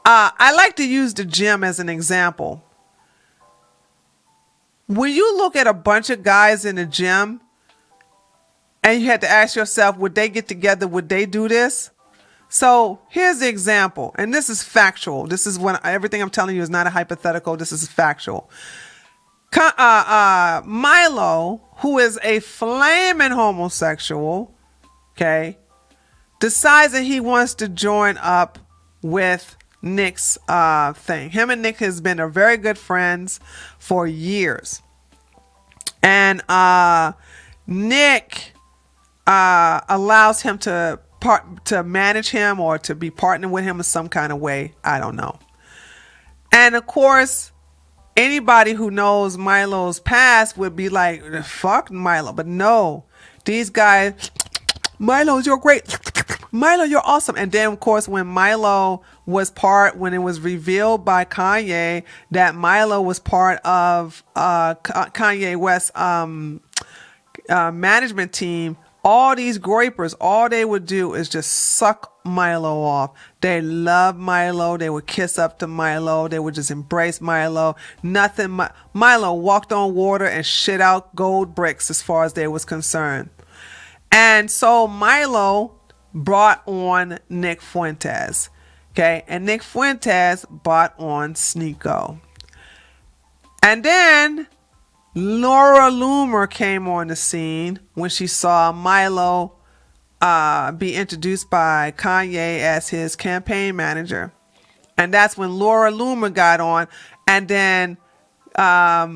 I like to use the gym as an example. When you look at a bunch of guys in the gym and you had to ask yourself, would they get together? Would they do this? So here's the example, and this is factual. This is when everything I'm telling you is not a hypothetical. This is factual. Milo, who is a flaming homosexual, okay, decides that he wants to join up with Nick's thing. Him and Nick has been very good friends for years, and Nick allows him to manage him or to be partnering with him in some kind of way. I don't know. And of course, anybody who knows Milo's past would be like, fuck Milo. But no, these guys, Milo, you're great. Milo, you're awesome. And then of course, when Milo was when it was revealed by Kanye that Milo was part of Kanye West's management team, all these groypers, all they would do is just suck Milo off. They love Milo. They would kiss up to Milo. They would just embrace Milo. Nothing. Milo walked on water and shit out gold bricks as far as they was concerned. And so Milo brought on Nick Fuentes. Okay. And Nick Fuentes brought on Sneeko. And then Laura Loomer came on the scene when she saw Milo be introduced by Kanye as his campaign manager. And that's when Laura Loomer got on. And then Kanye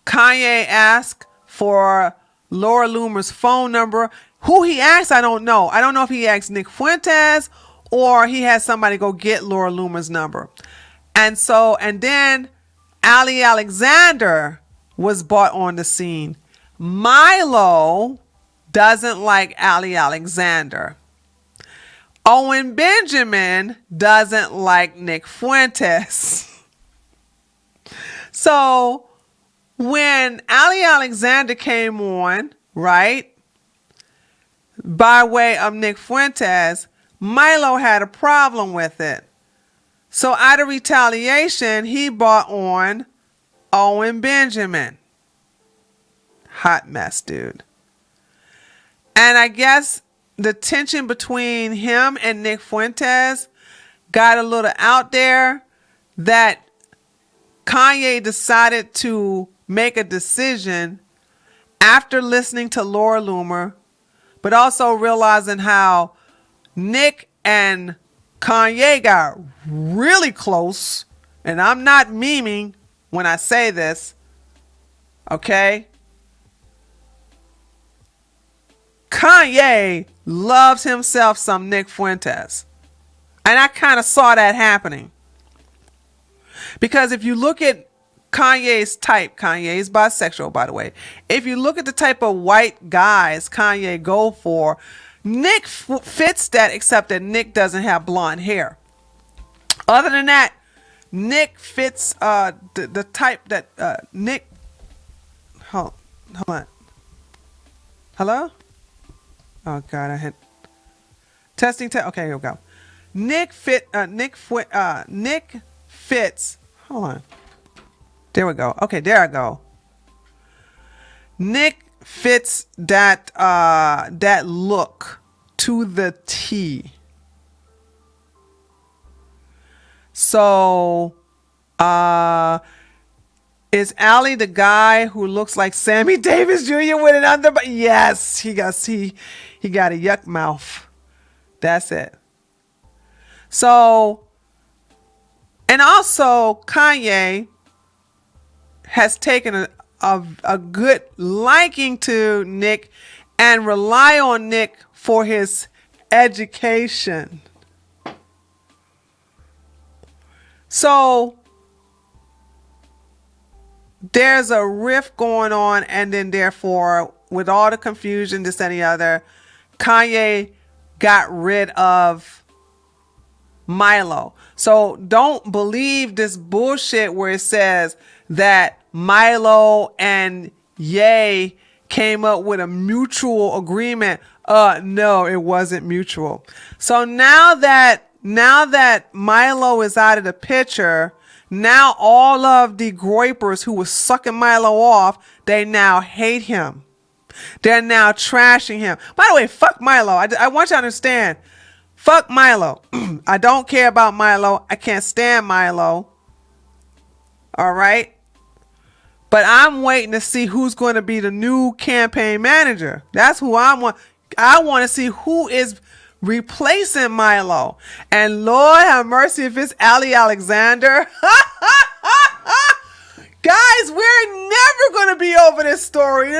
asked for Laura Loomer's phone number. Who he asked, I don't know. I don't know if he asked Nick Fuentes or he had somebody go get Laura Loomer's number. And then Ali Alexander was brought on the scene. Milo doesn't like Ali Alexander. Owen Benjamin doesn't like Nick Fuentes. So when Ali Alexander came on, right, by way of Nick Fuentes, Milo had a problem with it. So out of retaliation, he brought on Owen Benjamin. Hot mess, dude. And I guess the tension between him and Nick Fuentes got a little out there that Kanye decided to make a decision after listening to Laura Loomer, but also realizing how Nick and Kanye got really close, and I'm not memeing when I say this, okay? Kanye loves himself some Nick Fuentes. And I kind of saw that happening. Because if you look at Kanye's type, Kanye is bisexual, by the way. If you look at the type of white guys Kanye go for, Nick fits that, except that Nick doesn't have blonde hair. Other than that, Nick fits the type that Nick. Hold on. Hello? Oh God, I had testing. Okay, here we go. Nick fits. Hold on. There we go. Okay, there I go. Nick fits that look to the T. So, is Ali the guy who looks like Sammy Davis Jr. with an underbite? Yes, he got a yuck mouth. That's it. So, and also Kanye has taken a good liking to Nick and rely on Nick for his education. So there's a rift going on, and then therefore, with all the confusion, this and the other, Kanye got rid of Milo. So don't believe this bullshit where it says that Milo and Ye came up with a mutual agreement. No, it wasn't mutual. So now that Milo is out of the picture, now all of the groypers who were sucking Milo off, they now hate him. They're now trashing him. By the way, fuck Milo. I want you to understand. Fuck Milo. I don't care about Milo. I can't stand Milo. All right? But I'm waiting to see who's going to be the new campaign manager. That's who I want. I want to see who is replacing Milo. And Lord have mercy if it's Ali Alexander. Guys, we're never going to be over this story.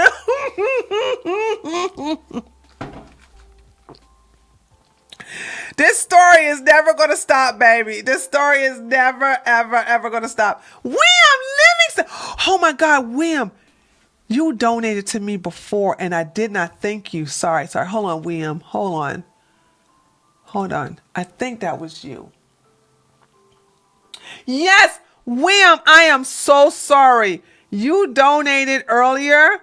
This story is never going to stop, baby. This story is never, ever, ever going to stop. William Livingston. Oh my God, William. You donated to me before and I did not thank you. Sorry. Hold on, William. Hold on. I think that was you. Yes, William, I am so sorry. You donated earlier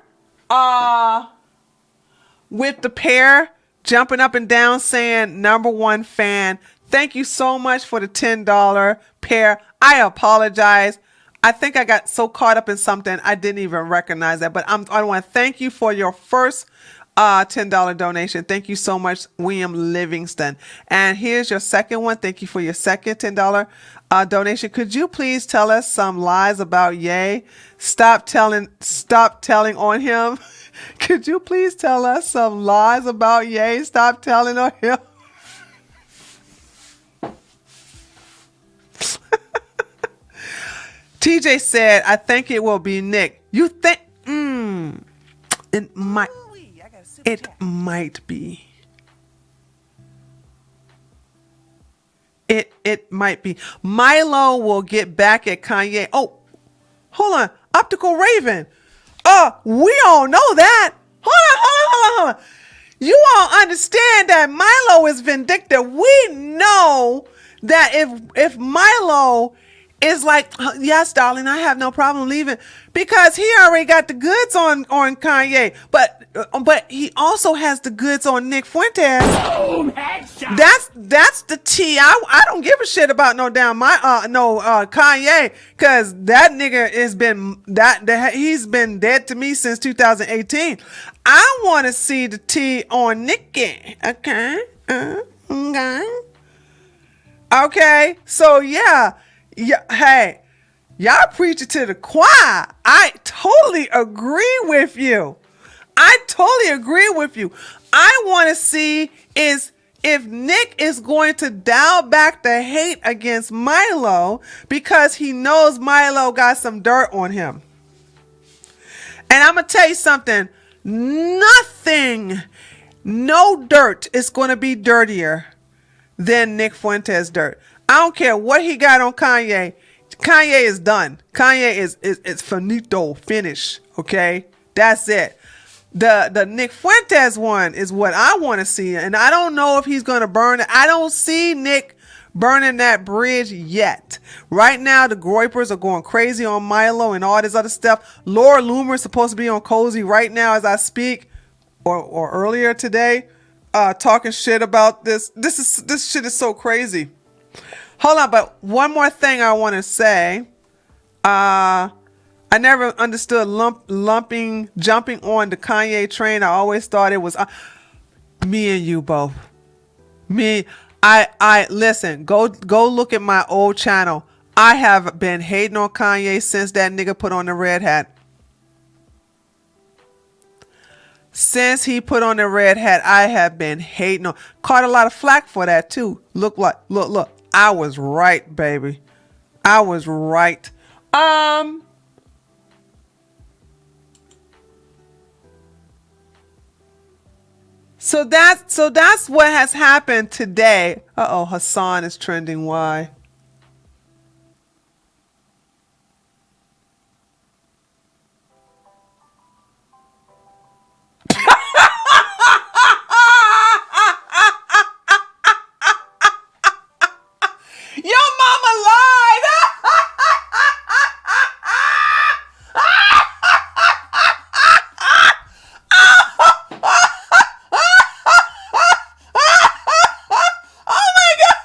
with the pair jumping up and down saying #1 fan. Thank you so much for the $10 pair. I apologize. I think I got so caught up in something I didn't even recognize that. But I want to thank you for your first $10 donation. Thank you so much, William Livingston. And here's your second one. Thank you for your second $10 donation. Could you please tell us some lies about Ye? Stop telling on him. Could you please tell us some lies about Ye? Stop telling on him. TJ said, I think it will be Nick. You think? It might. It might be. It might be. Milo will get back at Kanye. Oh, hold on. Optical Raven. We all know that. Hold on. You all understand that Milo is vindictive. We know that if Milo is like, yes, darling, I have no problem leaving, because he already got the goods on Kanye, but he also has the goods on Nick Fuentes. Boom, headshot. That's the tea. I don't give a shit about no damn Kanye, because that nigga has been he's been dead to me since 2018. I want to see the tea on Nicki. Okay. So yeah. Hey, y'all preach it to the choir. I totally agree with you. I want to see is if Nick is going to dial back the hate against Milo because he knows Milo got some dirt on him. And I'm going to tell you something. No dirt is going to be dirtier than Nick Fuentes' dirt. I don't care what he got on Kanye. Kanye is done. Kanye is finito, finish. Okay, that's it. The Nick Fuentes one is what I want to see, and I don't know if he's gonna burn it. I don't see Nick burning that bridge yet. Right now, the Groypers are going crazy on Milo and all this other stuff. Laura Loomer is supposed to be on Cozy right now as I speak, or earlier today, talking shit about this. This shit is so crazy. Hold on, but one more thing I want to say. I never understood jumping on the Kanye train. I always thought it was me and you both. I listen. Go look at my old channel. I have been hating on Kanye since that nigga put on the red hat. Since he put on the red hat, I have been hating on. Caught a lot of flack for that too. Look. I was right, baby. I was right. So that's what has happened today. Hassan is trending. Why? Your mama lied. Oh my God.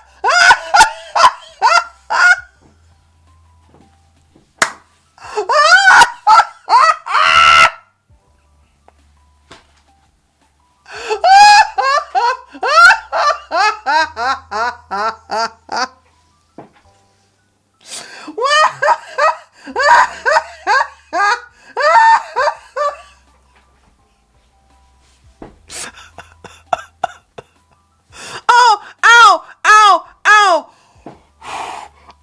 Ow.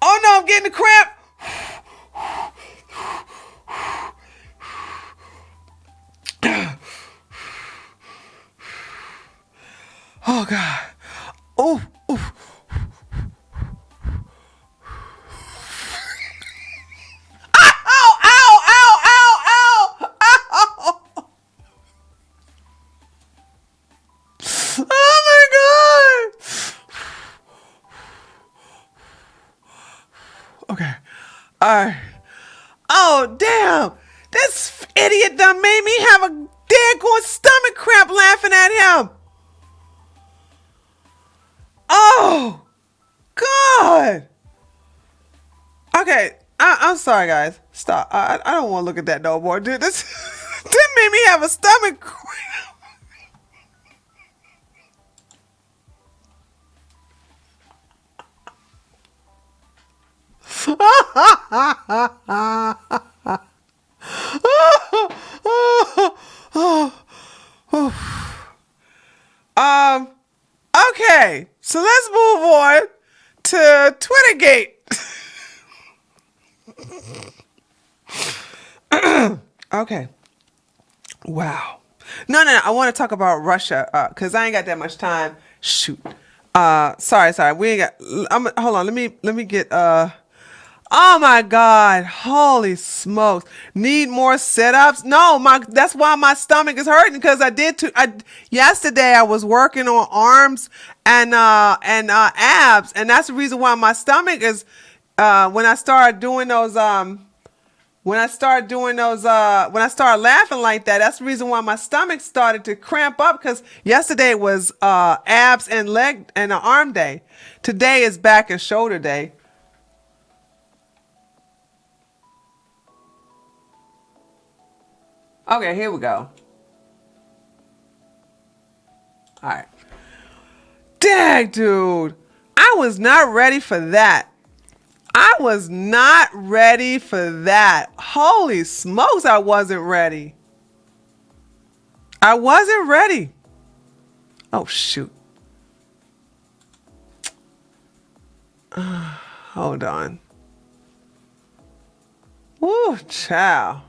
Oh no, I'm getting the cramp. Oh God. Oh. Okay. All right. Oh, damn. This idiot done made me have a daggone stomach cramp laughing at him. Oh, God. Okay. I'm sorry, guys. Stop. I don't want to look at that no more, dude. This made me have a stomach cramp. um. Okay, so let's move on to Twittergate. Okay. Wow. No. I want to talk about Russia because I ain't got that much time. Shoot. Sorry. We ain't got. Hold on. Let me get. Oh my God. Holy smokes. Need more sit-ups? No, that's why my stomach is hurting because yesterday I was working on arms and abs, and that's the reason why my stomach is when I started doing those when I started laughing like that, that's the reason why my stomach started to cramp up because yesterday was abs and leg and arm day. Today is back and shoulder day. Okay, here we go. All right. Dang, dude. I was not ready for that. I was not ready for that. Holy smokes, I wasn't ready. I wasn't ready. Oh, shoot. Hold on. Woo, child.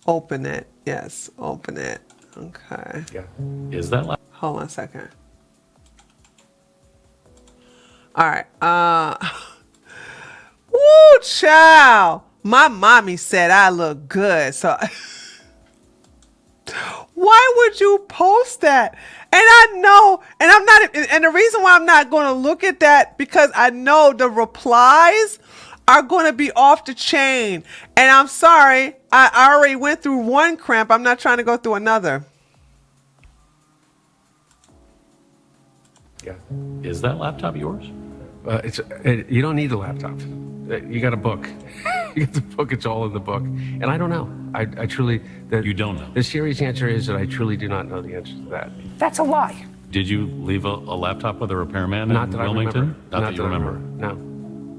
Open it. Yes, open it. Okay. Yeah. Is that like? Hold on a second. All right. Woo, child. My mommy said I look good. So why would you post that? And I know, and I'm not, and the reason why I'm not going to look at that because I know the replies are going to be off the chain. And I'm sorry, I already went through one cramp. I'm not trying to go through another. Yeah. Is that laptop yours? You don't need a laptop. You got a book. You got the book. It's all in the book. And I don't know. I truly. You don't know? The serious answer is that I truly do not know the answer to that. That's a lie. Did you leave a laptop with a repairman Not in that I Wilmington? remember. Not that you remember.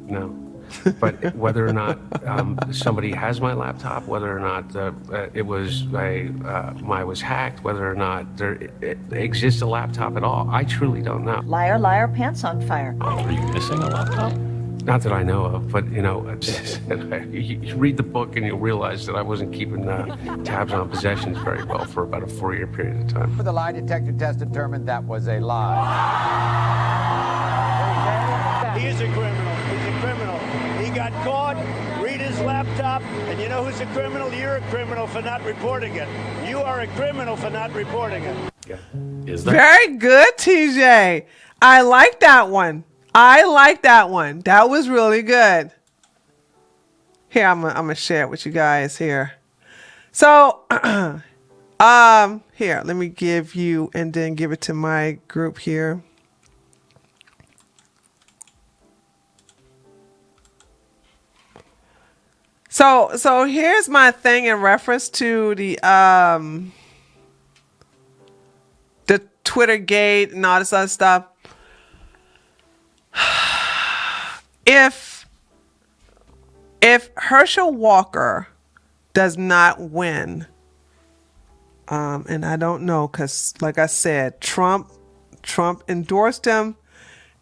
No. But whether or not somebody has my laptop, whether or not it was I was hacked, whether or not there exists a laptop at all, I truly don't know. Liar, liar, pants on fire. Are you missing a laptop? Not that I know of, but you read the book and you'll realize that I wasn't keeping tabs on possessions very well for about a 4-year period of time. The lie detector test determined that was a lie. He is a criminal. He's a criminal. He got caught. Read his laptop. And you know who's a criminal? You're a criminal for not reporting it. You are a criminal for not reporting it. Yeah. Is that? Very good, TJ. I like that one. That was really good. Here, I'm gonna share it with you guys here. So, here, let me give you and then give it to my group here. So here's my thing in reference to the Twitter gate and all this other stuff. If Herschel Walker does not win, and I don't know, because like I said, Trump endorsed him,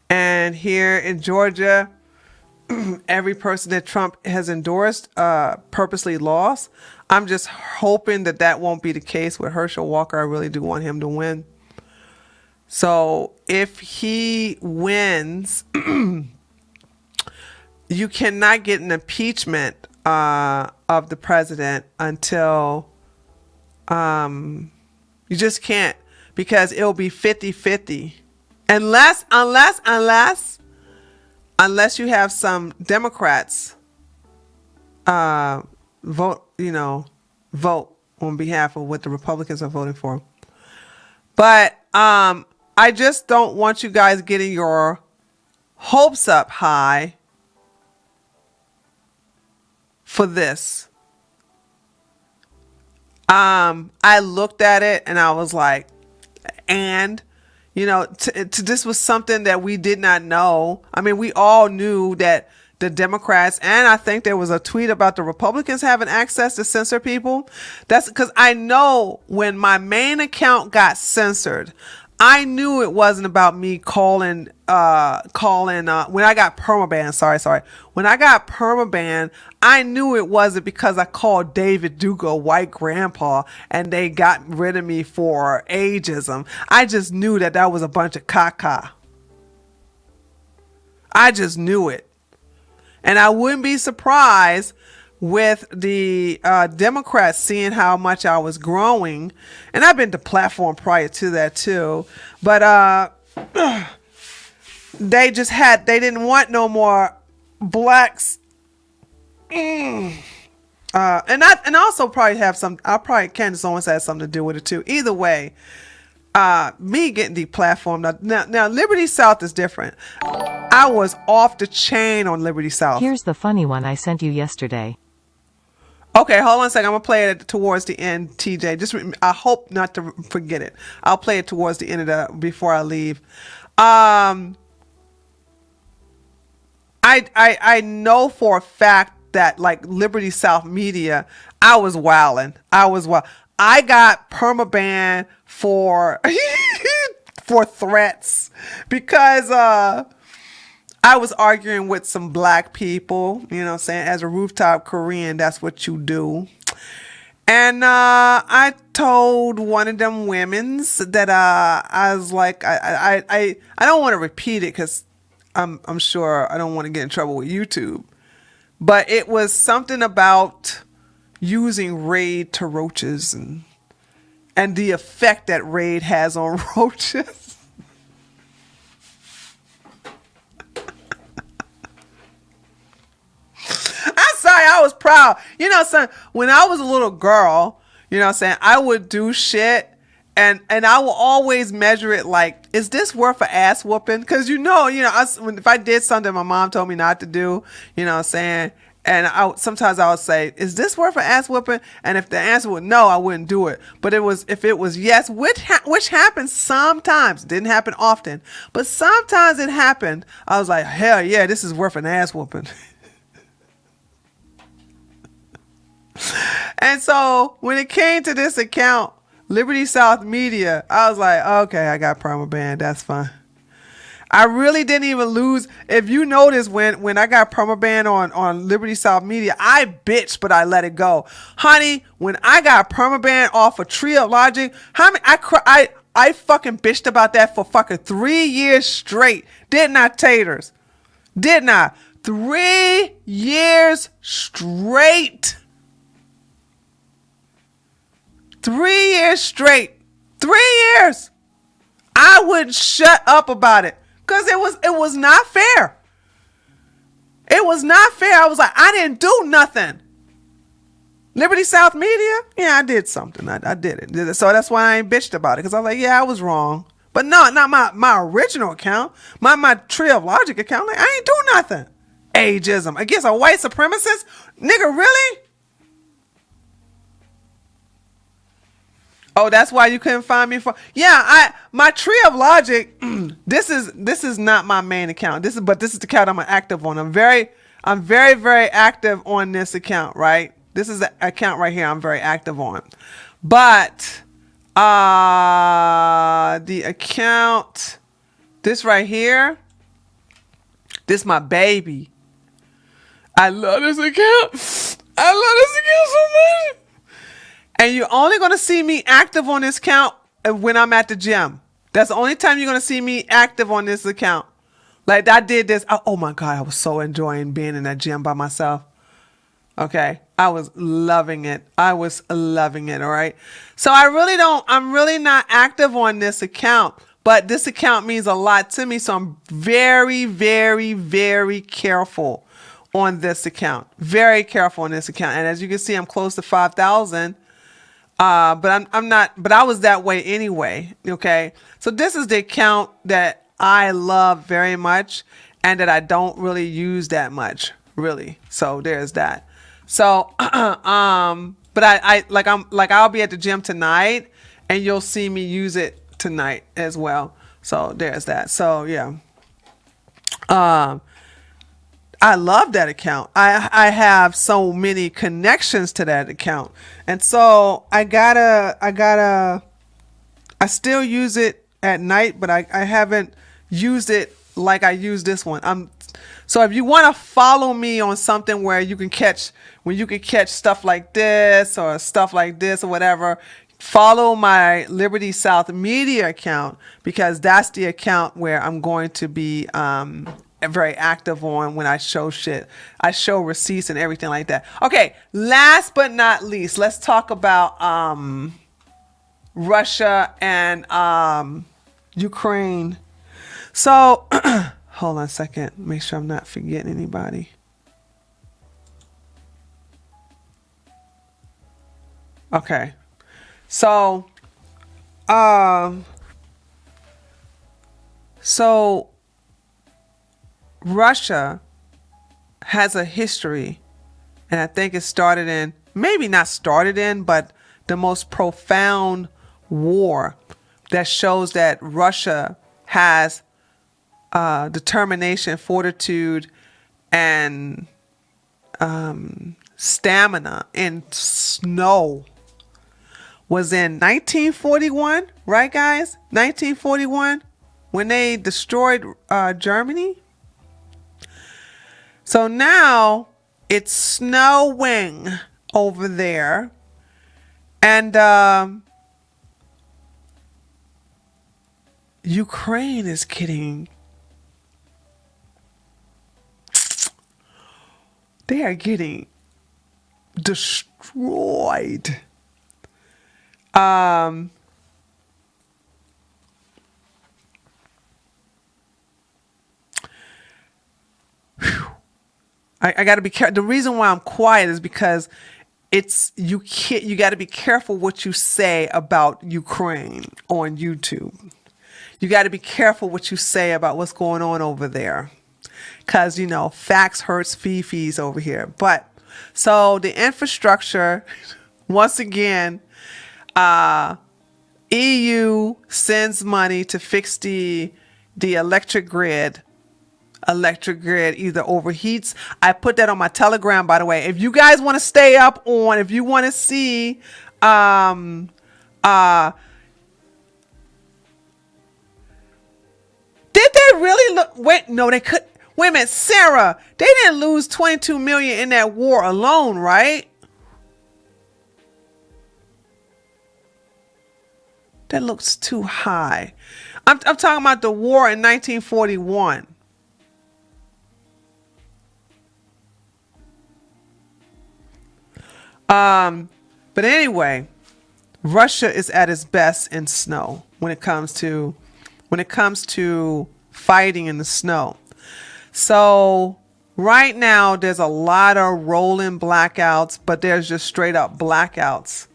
and here in Georgia, every person that Trump has endorsed purposely lost. I'm just hoping that won't be the case with Herschel Walker. I really do want him to win. So if he wins, you cannot get an impeachment of the president until you just can't, because it'll be 50-50 unless you have some Democrats vote on behalf of what the Republicans are voting for. But I just don't want you guys getting your hopes up high for this. I looked at it and I was like, and This was something that we did not know. I mean, we all knew that the Democrats, and I think there was a tweet about the Republicans having access to censor people. That's because I know when my main account got censored, I knew it wasn't about me calling when I got permabanned. Sorry. When I got permabanned, I knew it wasn't because I called David Duke a white grandpa and they got rid of me for ageism. I just knew that was a bunch of caca. I just knew it. And I wouldn't be surprised with the Democrats seeing how much I was growing. And I've been to platform prior to that too. But they didn't want no more blacks. And also probably Candace Owens has something to do with it too. Either way, me getting deplatformed. Now Liberty South is different. I was off the chain on Liberty South. Here's the funny one I sent you yesterday. Okay, hold on a second. I'm gonna play it towards the end, TJ. I hope not to forget it. I'll play it towards the end of before I leave. I know for a fact that like Liberty South Media, I was wilding. I got permabanned for for threats because I was arguing with some black people, saying as a rooftop Korean, that's what you do. And I told one of them women's that I was like, I don't want to repeat it because I'm sure I don't want to get in trouble with YouTube. But it was something about using Raid to roaches and the effect that Raid has on roaches. I'm sorry, I was proud. Son, when I was a little girl, I would do shit and I will always measure it like, is this worth an ass whooping? Because if I did something my mom told me not to do, and sometimes I would say, is this worth an ass whooping? And if the answer was no, I wouldn't do it. But if it was yes, which happens sometimes, didn't happen often, but sometimes it happened, I was like, hell yeah, this is worth an ass whooping. And so when it came to this account, Liberty South Media, I was like, okay, I got permabanned. That's fine. I really didn't even lose. If you notice, when I got permabanned on Liberty South Media, I bitched, but I let it go. Honey, when I got permabanned off a Tree of Logic, I fucking bitched about that for fucking 3 years straight. Didn't I, taters? Didn't I? 3 years straight. 3 years straight. 3 years. I wouldn't shut up about it because it was not fair. It was not fair. I was like, I didn't do nothing. Liberty South Media, yeah, I did something. I did it. So that's why I ain't bitched about it because I was like, yeah, I was wrong. But no, not my original account. My Tree of Logic account. Like, I ain't do nothing. Ageism against a white supremacist, nigga. Really? Oh, that's why you couldn't find me for. Yeah, my Tree of Logic. This is not my main account. This is the account I'm active on. I'm very active on this account. Right. This is the account right here. I'm very active on, but the account, this right here, this my baby. I love this account. I love this account so much. And you're only going to see me active on this account when I'm at the gym. That's the only time you're going to see me active on this account. Like I did this. Oh my God. I was so enjoying being in that gym by myself. Okay. I was loving it. All right. So I'm really not active on this account, but this account means a lot to me. So I'm very, very, very careful on this account. Very careful on this account. And as you can see, I'm close to 5,000. But I'm not, but I was that way anyway. Okay. So this is the account that I love very much and that I don't really use that much, really. So there's that. So, but I'll be at the gym tonight and you'll see me use it tonight as well. So there's that. So yeah. I love that account. I have so many connections to that account. And so I still use it at night, but I haven't used it like I use this one. So if you want to follow me on something where you can catch stuff like this or stuff like this or whatever, follow my Liberty South Media account, because that's the account where I'm going to be very active on when I show shit. I show receipts and everything like that. Okay, last but not least, let's talk about Russia and Ukraine. So hold on a second, make sure I'm not forgetting anybody. Okay. So Russia has a history, and I think it started in, maybe not started in, but the most profound war that shows that Russia has determination, fortitude, and stamina in snow was in 1941, right, guys? 1941, when they destroyed Germany. So now it's snowing over there, and Ukraine is getting, they are getting destroyed. I got to be careful. The reason why I'm quiet is because you got to be careful what you say about Ukraine on YouTube. You got to be careful what you say about what's going on over there, because facts hurts fees over here. But so the infrastructure, once again, EU sends money to fix the electric grid. Electric grid either overheats. I put that on my Telegram, by the way. If you guys want to stay up on, if you want to see, did they really look? Wait, no, they could. Wait a minute, Sarah. They didn't lose 22 million in that war alone, right? That looks too high. I'm talking about the war in 1941. But anyway, Russia is at its best in snow when it comes to fighting in the snow. So right now there's a lot of rolling blackouts, but there's just straight up blackouts.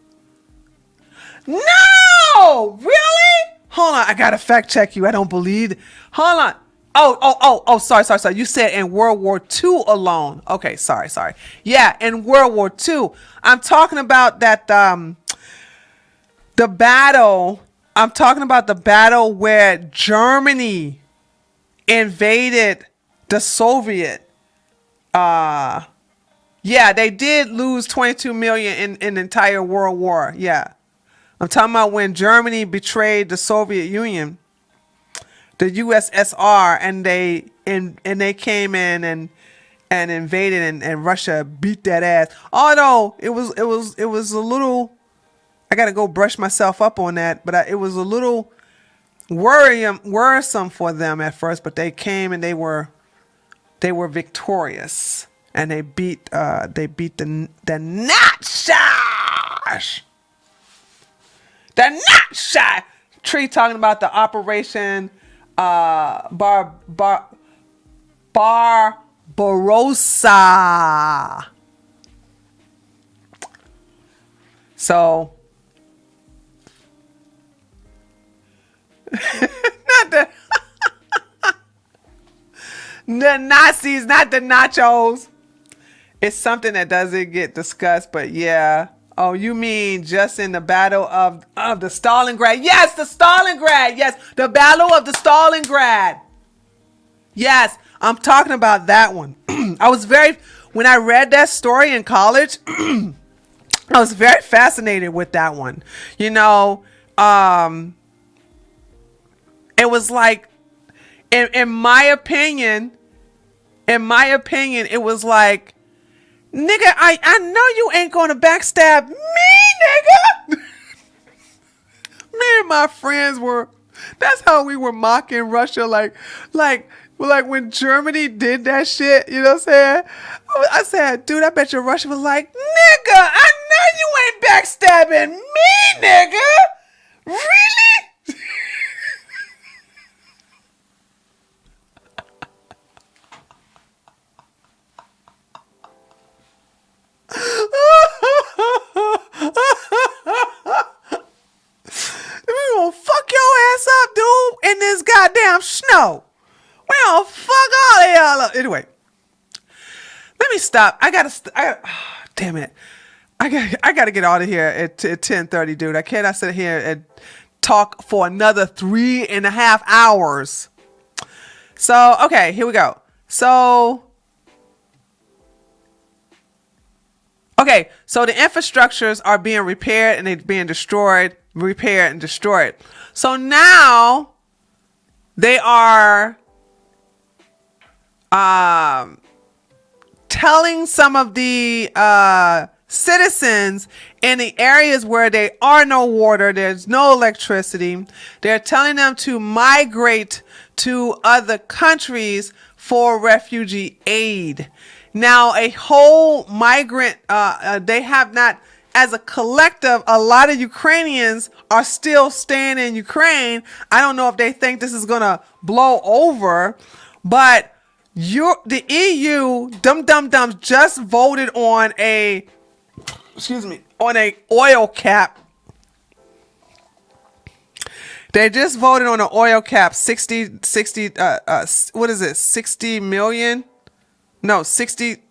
No, really? Hold on, I gotta fact check you. I don't believe it. Hold on. Oh, sorry. You said in World War II alone. Okay, sorry. Yeah, in World War II. I'm talking about that, the battle. I'm talking about the battle where Germany invaded the Soviet. Yeah, they did lose 22 million in the entire World War. Yeah. I'm talking about when Germany betrayed the Soviet Union, the USSR, and they came in and invaded, and Russia beat that ass. Although it was a little, I gotta go brush myself up on that, but it was a little worrisome for them at first. But they came and they were victorious, and they beat the Nazis. The Nazi tree, talking about the Operation Barbarossa. So not the the Nazis, not the nachos. It's something that doesn't get discussed, but yeah. Oh, you mean just in the battle of Of the Stalingrad. Yes, the Stalingrad. Yes, the Battle of the Stalingrad. Yes, I'm talking about that one. When I read that story in college, I was very fascinated with that one. You know, it was like, in my opinion, it was like, nigga, I know you ain't gonna backstab me, nigga. Me and my friends that's how we were mocking Russia, like when Germany did that shit, you know what I'm saying? I said, dude, I bet you Russia was like, nigga, I know you ain't backstabbing me, nigga. Really? We gonna fuck your ass up, dude, in this goddamn snow. We gonna fuck all of y'all up. Anyway, let me stop. Damn it. I gotta get out of here at 10:30, dude. I cannot sit here and talk for another 3.5 hours. So, okay, here we go. So the infrastructures are being repaired and they're being repaired and destroyed. So now they are telling some of the citizens in the areas where there are no water, there's no electricity, they're telling them to migrate to other countries for refugee aid. Now, a whole migrant, they have not, as a collective, a lot of Ukrainians are still staying in Ukraine. I don't know if they think this is going to blow over, but the EU, dum-dum-dums, just voted on a oil cap. They just voted on an oil cap, 60, what is it, 60 million? No, 60.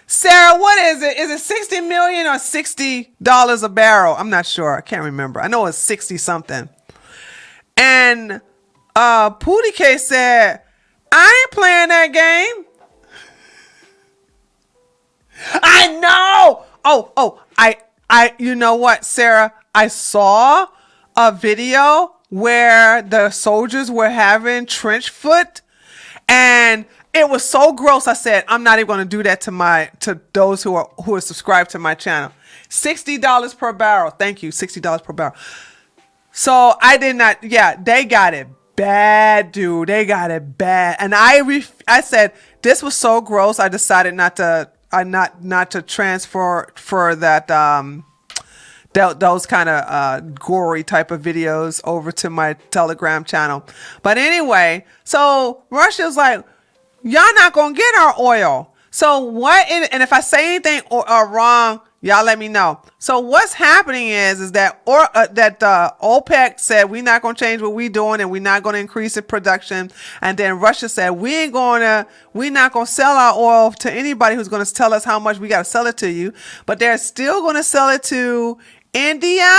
Sarah, what is it? Is it 60 million or $60 a barrel? I'm not sure. I can't remember. I know it's 60 something. And Pootie said, I ain't playing that game. I know. You know what, Sarah? I saw a video where the soldiers were having trench foot, and it was so gross. I said, I'm not even going to do that to those who are subscribed to my channel. $60 per barrel. Thank you. $60 per barrel. So I did not. Yeah, they got it bad, dude. They got it bad. And I said, this was so gross. I decided not to transfer for that, those kind of gory type of videos over to my Telegram channel. But anyway, so Russia's like, y'all not gonna get our oil. So and if I say anything wrong, y'all let me know. So what's happening is that OPEC said we're not gonna change what we're doing and we're not gonna increase the production. And then Russia said we're not gonna sell our oil to anybody who's gonna tell us how much we gotta sell it to you. But they're still gonna sell it to India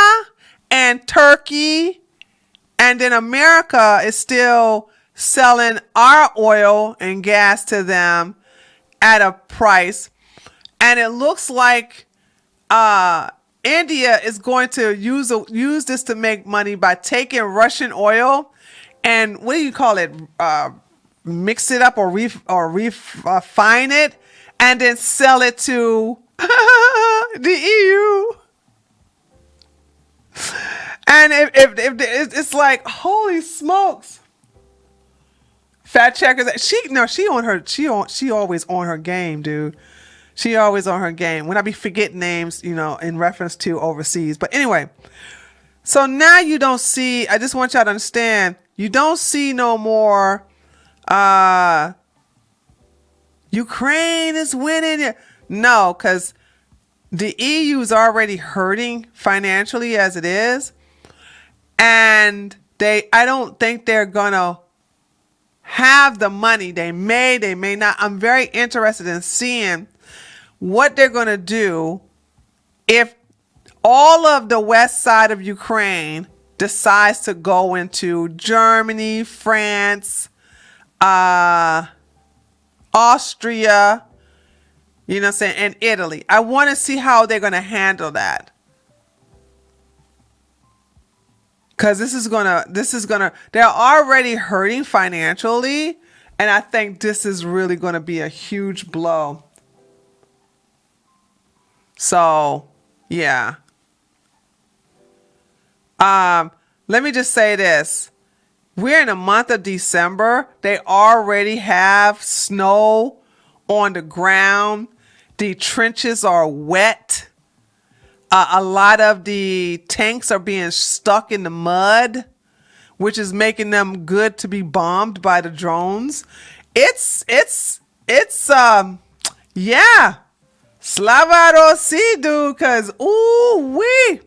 and Turkey, and then America is still selling our oil and gas to them at a price. And it looks like India is going to use this to make money by taking Russian oil and what do you call it? Mix it up or refine it and then sell it to the EU. And if it's like, holy smokes. Fat checkers. She always on her game, dude. She always on her game. When I be forgetting names, in reference to overseas. But anyway, so now you don't see, I just want y'all to understand, you don't see no more Ukraine is winning. No, because the EU is already hurting financially as it is. And I don't think they're gonna have the money. They may not. I'm very interested in seeing what they're gonna do if all of the west side of Ukraine decides to go into Germany, France, Austria, you know what I'm saying, and Italy. I want to see how they're going to handle that. Because this is gonna, they're already hurting financially. And I think this is really going to be a huge blow. So, yeah. Let me just say this. We're in the month of December. They already have snow on the ground. The trenches are wet. A lot of the tanks are being stuck in the mud, which is making them good to be bombed by the drones. Yeah. Slava Rossi, dude, because, ooh, wee.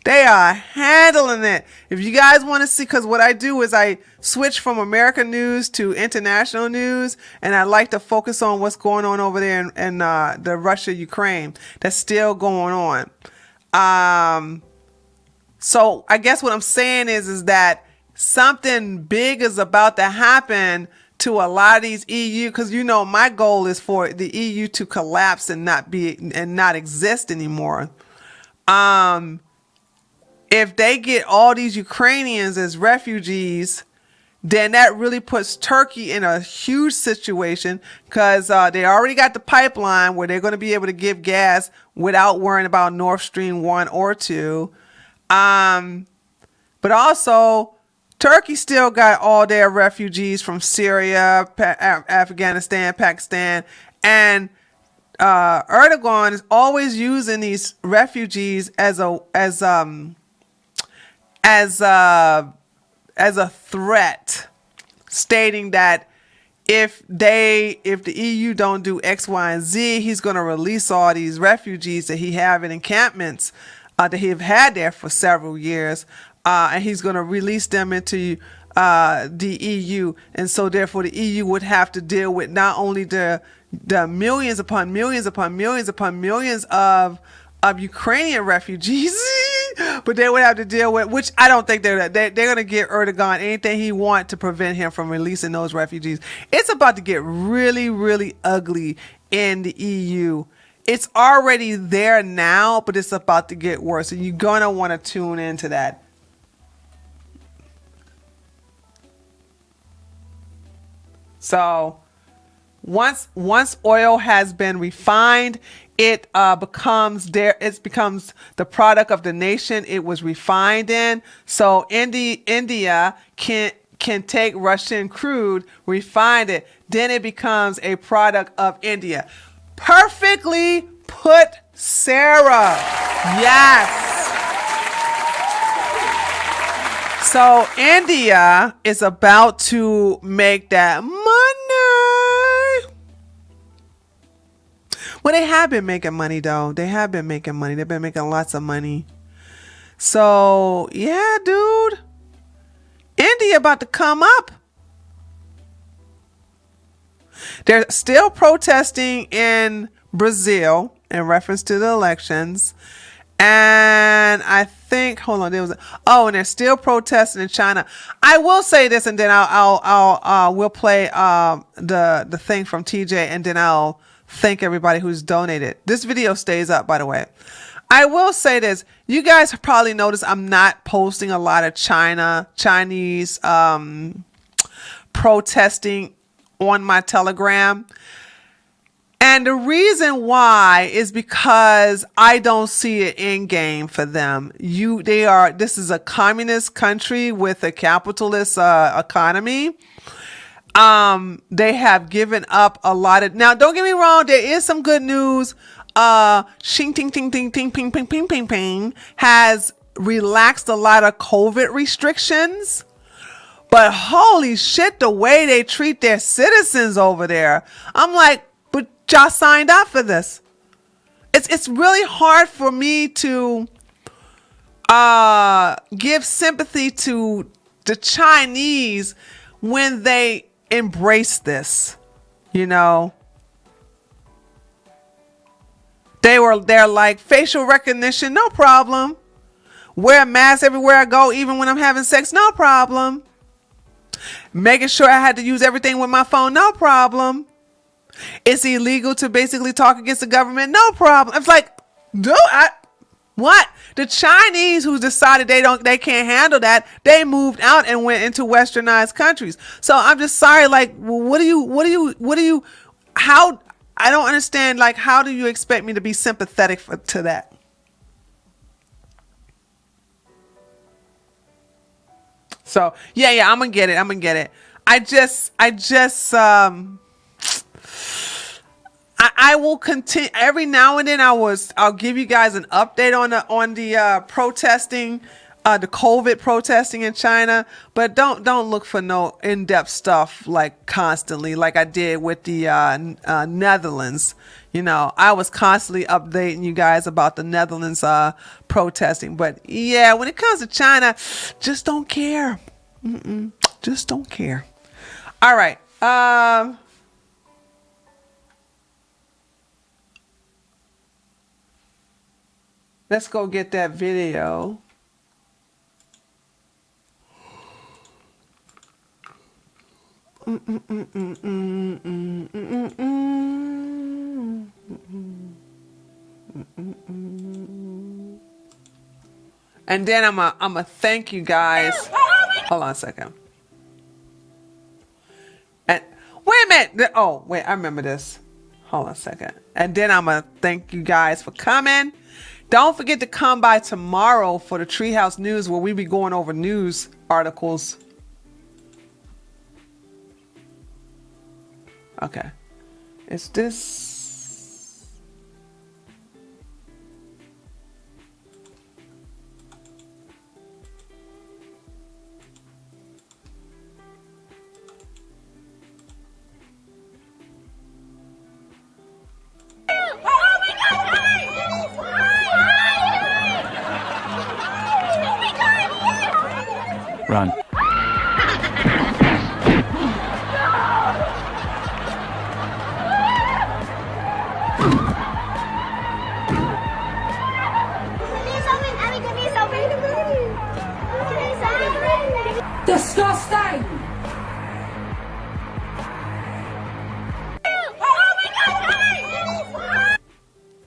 They are handling it. If you guys want to see, because what I do is I switch from American news to international news, and I like to focus on what's going on over there in the Russia-Ukraine that's still going on. So I guess what I'm saying is that something big is about to happen to a lot of these EU, because you know my goal is for the EU to collapse and not exist anymore. If they get all these Ukrainians as refugees, then that really puts Turkey in a huge situation, because they already got the pipeline where they're going to be able to give gas without worrying about Nord Stream 1 or 2. But also, Turkey still got all their refugees from Syria, Afghanistan, Pakistan, and Erdogan is always using these refugees as a threat, stating that if the EU don't do X, Y, and Z, he's going to release all these refugees that he have in encampments that he have had there for several years, and he's going to release them into the EU, and so therefore the EU would have to deal with not only the millions upon millions upon millions upon millions of Ukrainian refugees, but they would have to deal with, which I don't think they're going to get Erdogan anything he wants to prevent him from releasing those refugees. It's about to get really, really ugly in the EU. It's already there now, but it's about to get worse, and you're going to want to tune into that. So once oil has been refined, it becomes the product of the nation it was refined in. So India can take Russian crude, refine it, then it becomes a product of India. Perfectly put, Sarah. Yes. So India is about to make that money. Well, they have been making money, though. They have been making money. They've been making lots of money. So, yeah, dude. India about to come up. They're still protesting in Brazil in reference to the elections. And I think, hold on, and they're still protesting in China. I will say this, and then we'll play the thing from TJ, and then I'll thank everybody who's donated. This video stays up, by the way. I will say this. You guys have probably noticed I'm not posting a lot of Chinese protesting on my Telegram. And the reason why is because I don't see an end game for them. This is a communist country with a capitalist economy. They have given up a lot of, now don't get me wrong, there is some good news. Xing ting ting ting ting ping ping ping ping ping has relaxed a lot of COVID restrictions. But holy shit, the way they treat their citizens over there. I'm like, but y'all signed up for this. It's really hard for me to give sympathy to the Chinese when they embrace this, you know. They're like facial recognition, no problem. Wear a mask everywhere I go, even when I'm having sex, no problem. Making sure I had to use everything with my phone, no problem. It's illegal to basically talk against the government, no problem. It's like, what? The Chinese who decided they can't handle that, they moved out and went into westernized countries. So I'm just sorry, like, how, I don't understand, like, how do you expect me to be sympathetic to that? So yeah, I'm gonna get it. I will continue every now and then. I'll give you guys an update on the protesting, the COVID protesting in China, but don't look for no in-depth stuff like constantly, like I did with the Netherlands. You know, I was constantly updating you guys about the Netherlands protesting, but yeah, when it comes to China, just don't care. Just don't care. All right. Let's go get that video. And then I'm a thank you guys. Hold on a second. And wait a minute. Oh, wait, I remember this. Hold on a second. And then I'm gonna thank you guys for coming. Don't forget to come by tomorrow for the Treehouse News, where we be going over news articles. Okay. Is this? Run. Disgusting!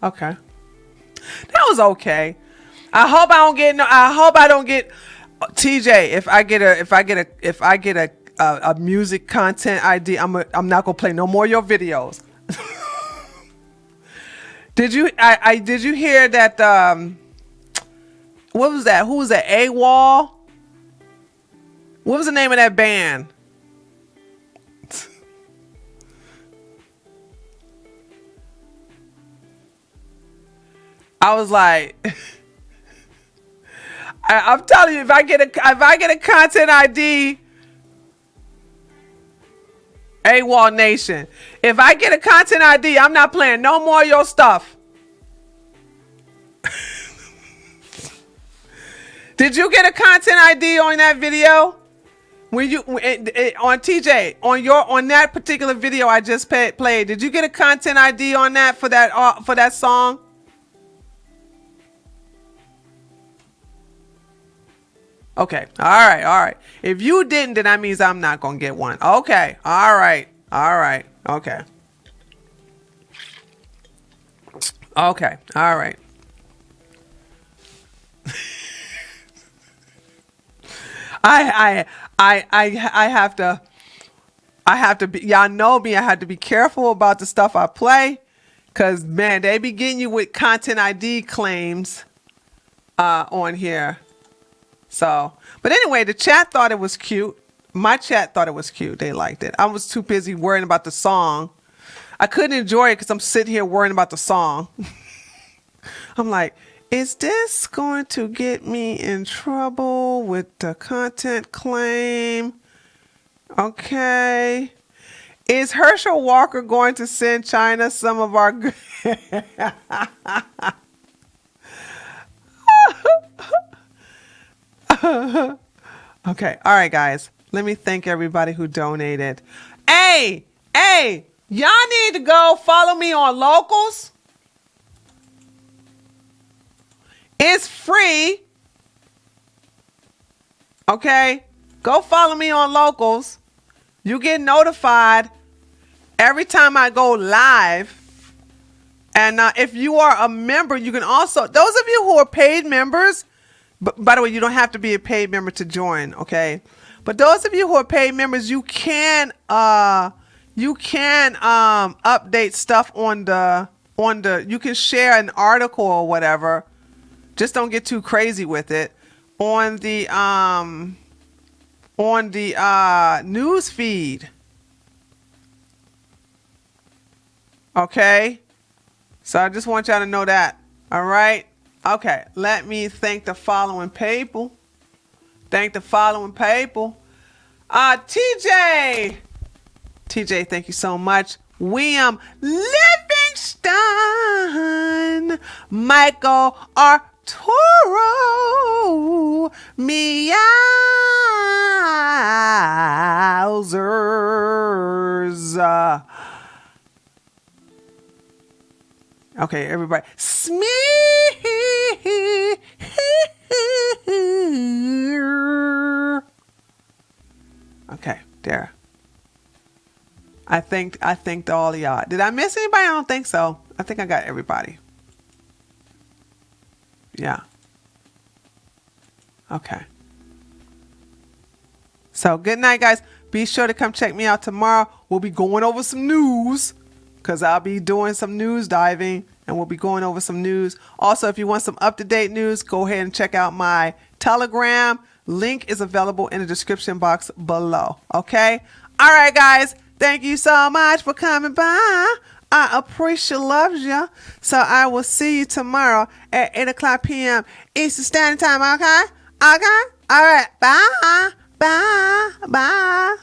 Okay. That was okay. I hope I don't get TJ, if I get a music content ID, I'm not gonna play no more of your videos. Did you hear that what was that? Who was that? AWOL? What was the name of that band? I was like, I'm telling you, if I get a content ID, AWOL Nation, if I get a content ID, I'm not playing no more of your stuff. Did you get a content ID on that video? When you on TJ on that particular video I just played, did you get a content ID on that for that song? Okay. All right. If you didn't, then that means I'm not gonna get one. Okay. All right. Okay. Okay. All right. I have to be, y'all know me, I have to be careful about the stuff I play, because man, they be getting you with content ID claims on here. So, but anyway, the chat thought it was cute. My chat thought it was cute. They liked it. I was too busy worrying about the song. I couldn't enjoy it because I'm sitting here worrying about the song. I'm like, is this going to get me in trouble with the content claim? Okay. Is Herschel Walker going to send China some of our... Okay. All right, guys. Let me thank everybody who donated. Hey, y'all need to go follow me on Locals. It's free. Okay? Go follow me on Locals. You get notified every time I go live. And if you are a member, you can also, those of you who are paid members, but by the way, you don't have to be a paid member to join, okay? But those of you who are paid members, you can update stuff on the you can share an article or whatever. Just don't get too crazy with it on the news feed. Okay? So I just want y'all to know that. All right? Okay, let me thank the following people. TJ, thank you so much. William Livingston, Michael Arturo, Meowsers. Okay, everybody. Smear. Okay, there. I thanked all of y'all. Did I miss anybody? I don't think so. I think I got everybody. Yeah. Okay. So good night, guys. Be sure to come check me out tomorrow. We'll be going over some news because I'll be doing some news diving and we'll be going over some news. Also, if you want some up-to-date news, go ahead and check out my Telegram. Link is available in the description box below. Okay? All right, guys. Thank you so much for coming by. I appreciate loves you. So I will see you tomorrow at 8 o'clock p.m. Eastern Standard Time. Okay? Okay? All right. Bye. Bye. Bye.